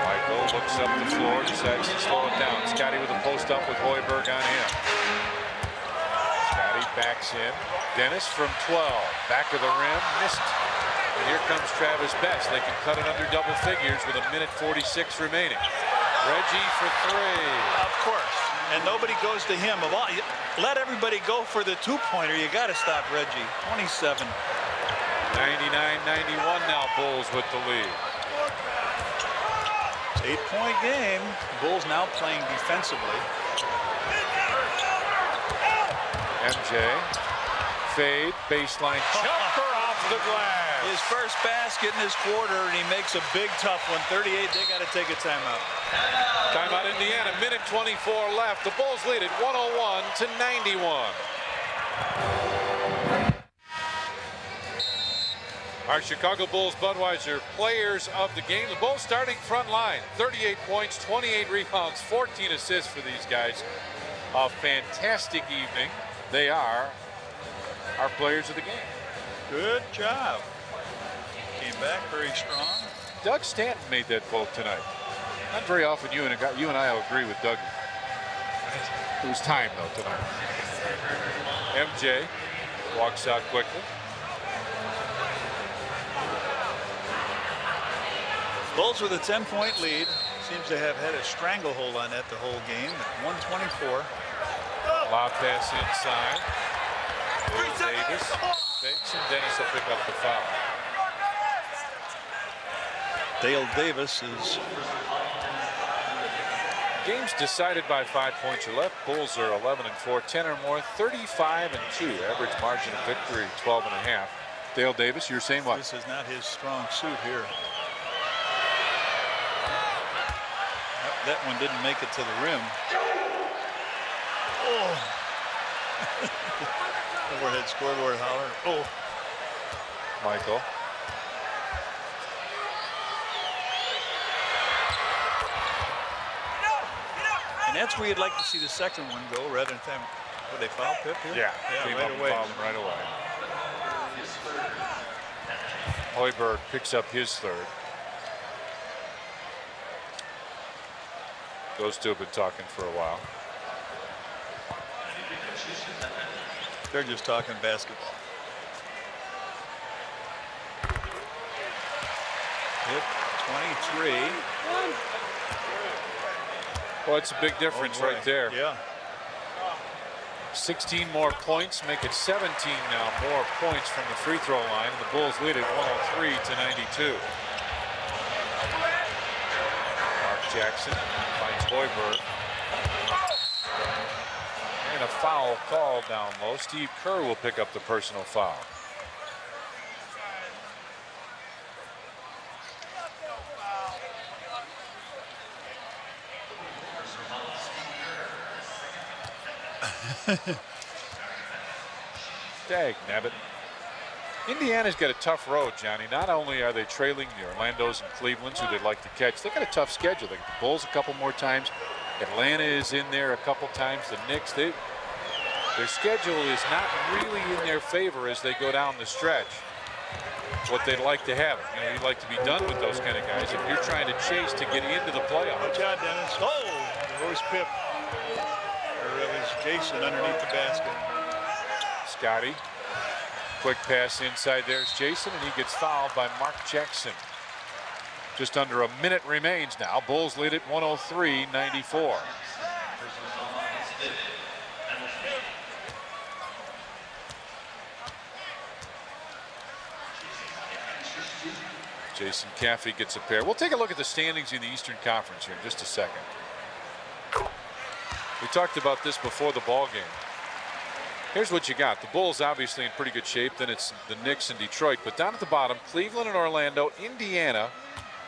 S2: Michael looks up the floor, decides to slow it down. Scottie with a post up with Hoiberg on him. Scottie backs in. Dennis from 12. Back of the rim. Missed. And here comes Travis Best. They can cut it under double figures with 1:46 remaining. Reggie for 3.
S3: Of course. And nobody goes to him. Let everybody go for the 2-pointer. You got to stop Reggie. 27.
S2: 99-91 now. Bulls with the lead.
S3: It's an 8-point game. Bulls now playing defensively.
S2: MJ. Fade. Baseline. Jumper off the glass.
S3: His first basket in this quarter, and he makes a big tough one. 38, they got to take a timeout.
S2: Timeout Indiana, 1:24 left. The Bulls lead it 101-91. Our Chicago Bulls Budweiser players of the game. The Bulls starting front line. 38 points, 28 rebounds, 14 assists for these guys. A fantastic evening. They are our players of the game.
S3: Good job. Came back very strong.
S2: Doug Stanton made that vote tonight. Not very often you and I will agree with Doug. It was time though tonight. MJ walks out quickly.
S3: Bulls with a 10-point lead. Seems to have had a stranglehold on that the whole game. At 124.
S2: Lob pass inside. Davis fakes, and Dennis will pick up the foul.
S3: Dale Davis is.
S2: Game's decided by 5 points or less. Bulls are 11-4, 10 or more, 35-2. Average margin of victory 12.5. Dale Davis, you're saying what?
S3: This is not his strong suit here. That one didn't make it to the rim. Oh. Overhead scoreboard holler. Oh.
S2: Michael.
S3: And that's where you'd like to see the second one go rather than time. Would they foul Pip here?
S2: Yeah,
S3: right away.
S2: Fouled him right away. Hoiberg picks up his third. Those two have been talking for a while.
S3: They're just talking basketball. Hit 23.
S2: Well, it's a big difference right there.
S3: Yeah.
S2: 16 more points, make it 17 now. More points from the free throw line. The Bulls lead it 103-92. Mark Jackson finds Hoiberg. And a foul called down low. Steve Kerr will pick up the personal foul. Dag nabbit. Indiana's got a tough road, Johnny. Not only are they trailing the Orlandos and Clevelands, who they'd like to catch, they got a tough schedule. They got the Bulls a couple more times. Atlanta is in there a couple times. The Knicks, their schedule is not really in their favor as they go down the stretch. What they'd like to have. You know, you'd like to be done with those kind of guys if you're trying to chase to get into the playoffs.
S3: Good job, Dennis. Oh, where's Pip? Or it was Jason underneath the basket.
S2: Scottie. Quick pass inside. There's Jason, and he gets fouled by Mark Jackson. Just under a minute remains now. Bulls lead it 103-94. Jason Caffey gets a pair. We'll take a look at the standings in the Eastern Conference here in just a second. We talked about this before the ball game. Here's what you got. The Bulls obviously in pretty good shape. Then it's the Knicks and Detroit. But down at the bottom, Cleveland and Orlando, Indiana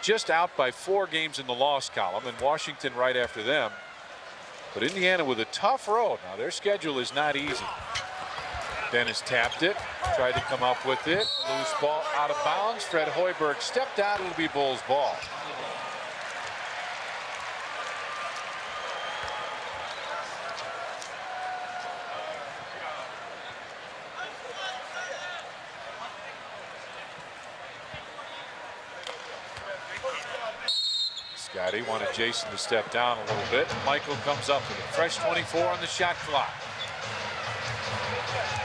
S2: just out by 4 games in the loss column, and Washington right after them. But Indiana with a tough road. Now their schedule is not easy. Dennis tapped it, tried to come up with it. Loose ball out of bounds. Fred Hoiberg stepped out. It'll be Bulls ball. Scottie wanted Jason to step down a little bit. Michael comes up with a fresh 24 on the shot clock.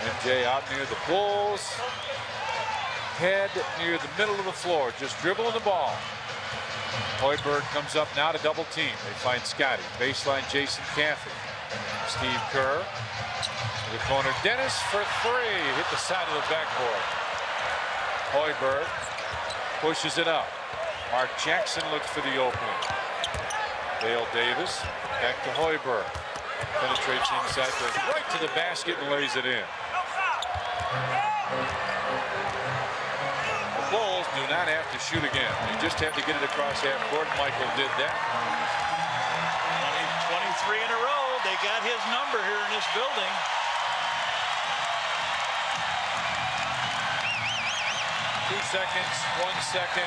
S2: MJ out near the Bulls. Head near the middle of the floor, just dribbling the ball. Hoiberg comes up now to double team. They find Scottie. Baseline Jason Caffey. Steve Kerr. To the corner. Dennis for 3. Hit the side of the backboard. Hoiberg pushes it up. Mark Jackson looks for the opening. Dale Davis back to Hoiberg. Penetrates inside, goes right to the basket and lays it in. The Bulls do not have to shoot again. They just have to get it across half court. Michael did that.
S3: 23 in a row. They got his number here in this building.
S2: Two seconds, 1 second.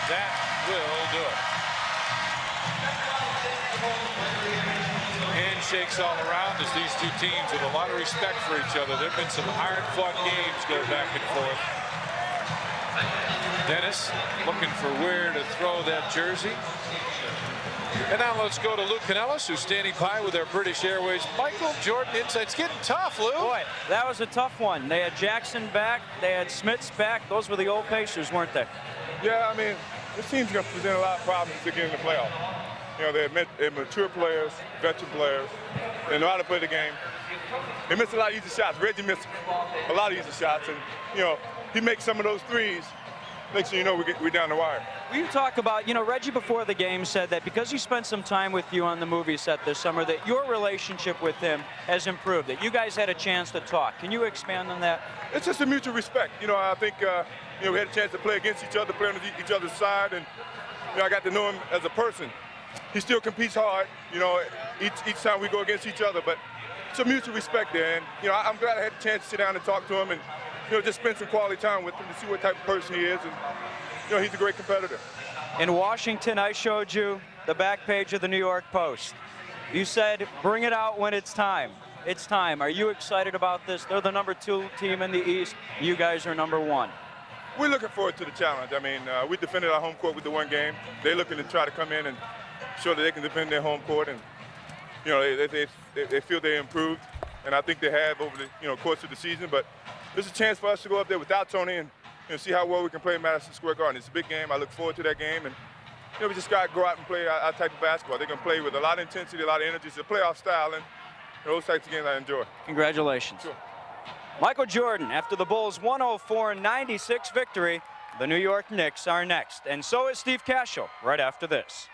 S2: That will do it. Handshakes all around as these two teams with a lot of respect for each other. There have been some hard-fought games go back and forth. Dennis looking for where to throw that jersey. And now let's go to Lou Canellis, who's standing by with our British Airways. Michael Jordan inside. It's getting tough, Lou.
S4: Boy, that was a tough one. They had Jackson back. They had Smits back. Those were the old Pacers, weren't they?
S7: Yeah, I mean, this team's going to present a lot of problems to get in the playoffs. You know, they're mature players, veteran players. They know how to play the game. They miss a lot of easy shots. Reggie missed a lot of easy shots, and you know, he makes some of those threes. Makes sure you know we're down the wire.
S4: Will you talk about, you know, Reggie before the game said that because he spent some time with you on the movie set this summer, that your relationship with him has improved, that you guys had a chance to talk. Can you expand on that?
S7: It's just a mutual respect. You know, I think you know, we had a chance to play against each other, play on each other's side, and you know, I got to know him as a person. He still competes hard, you know, each time we go against each other, but it's a mutual respect there. And you know, I'm glad I had a chance to sit down and talk to him, and you know, just spend some quality time with him to see what type of person he is. And you know, he's a great competitor.
S4: In Washington, I showed you the back page of the New York Post. You said, bring it out when it's time. It's time. Are you excited about this? They're the #2 team in the East. You guys are #1.
S7: We're looking forward to the challenge. I mean, we defended our home court with the one game. They're looking to try to come in and show that they can defend their home court. And, you know, they feel they improved. And I think they have over the course of the season. But there's a chance for us to go up there without Tony and see how well we can play in Madison Square Garden. It's a big game. I look forward to that game. And we just got to go out and play our type of basketball. They're going to play with a lot of intensity, a lot of energy. It's a playoff style, and those types of games I enjoy.
S4: Congratulations.
S7: Sure.
S4: Michael Jordan, after the Bulls' 104-96 victory, the New York Knicks are next. And so is Steve Cashel right after this.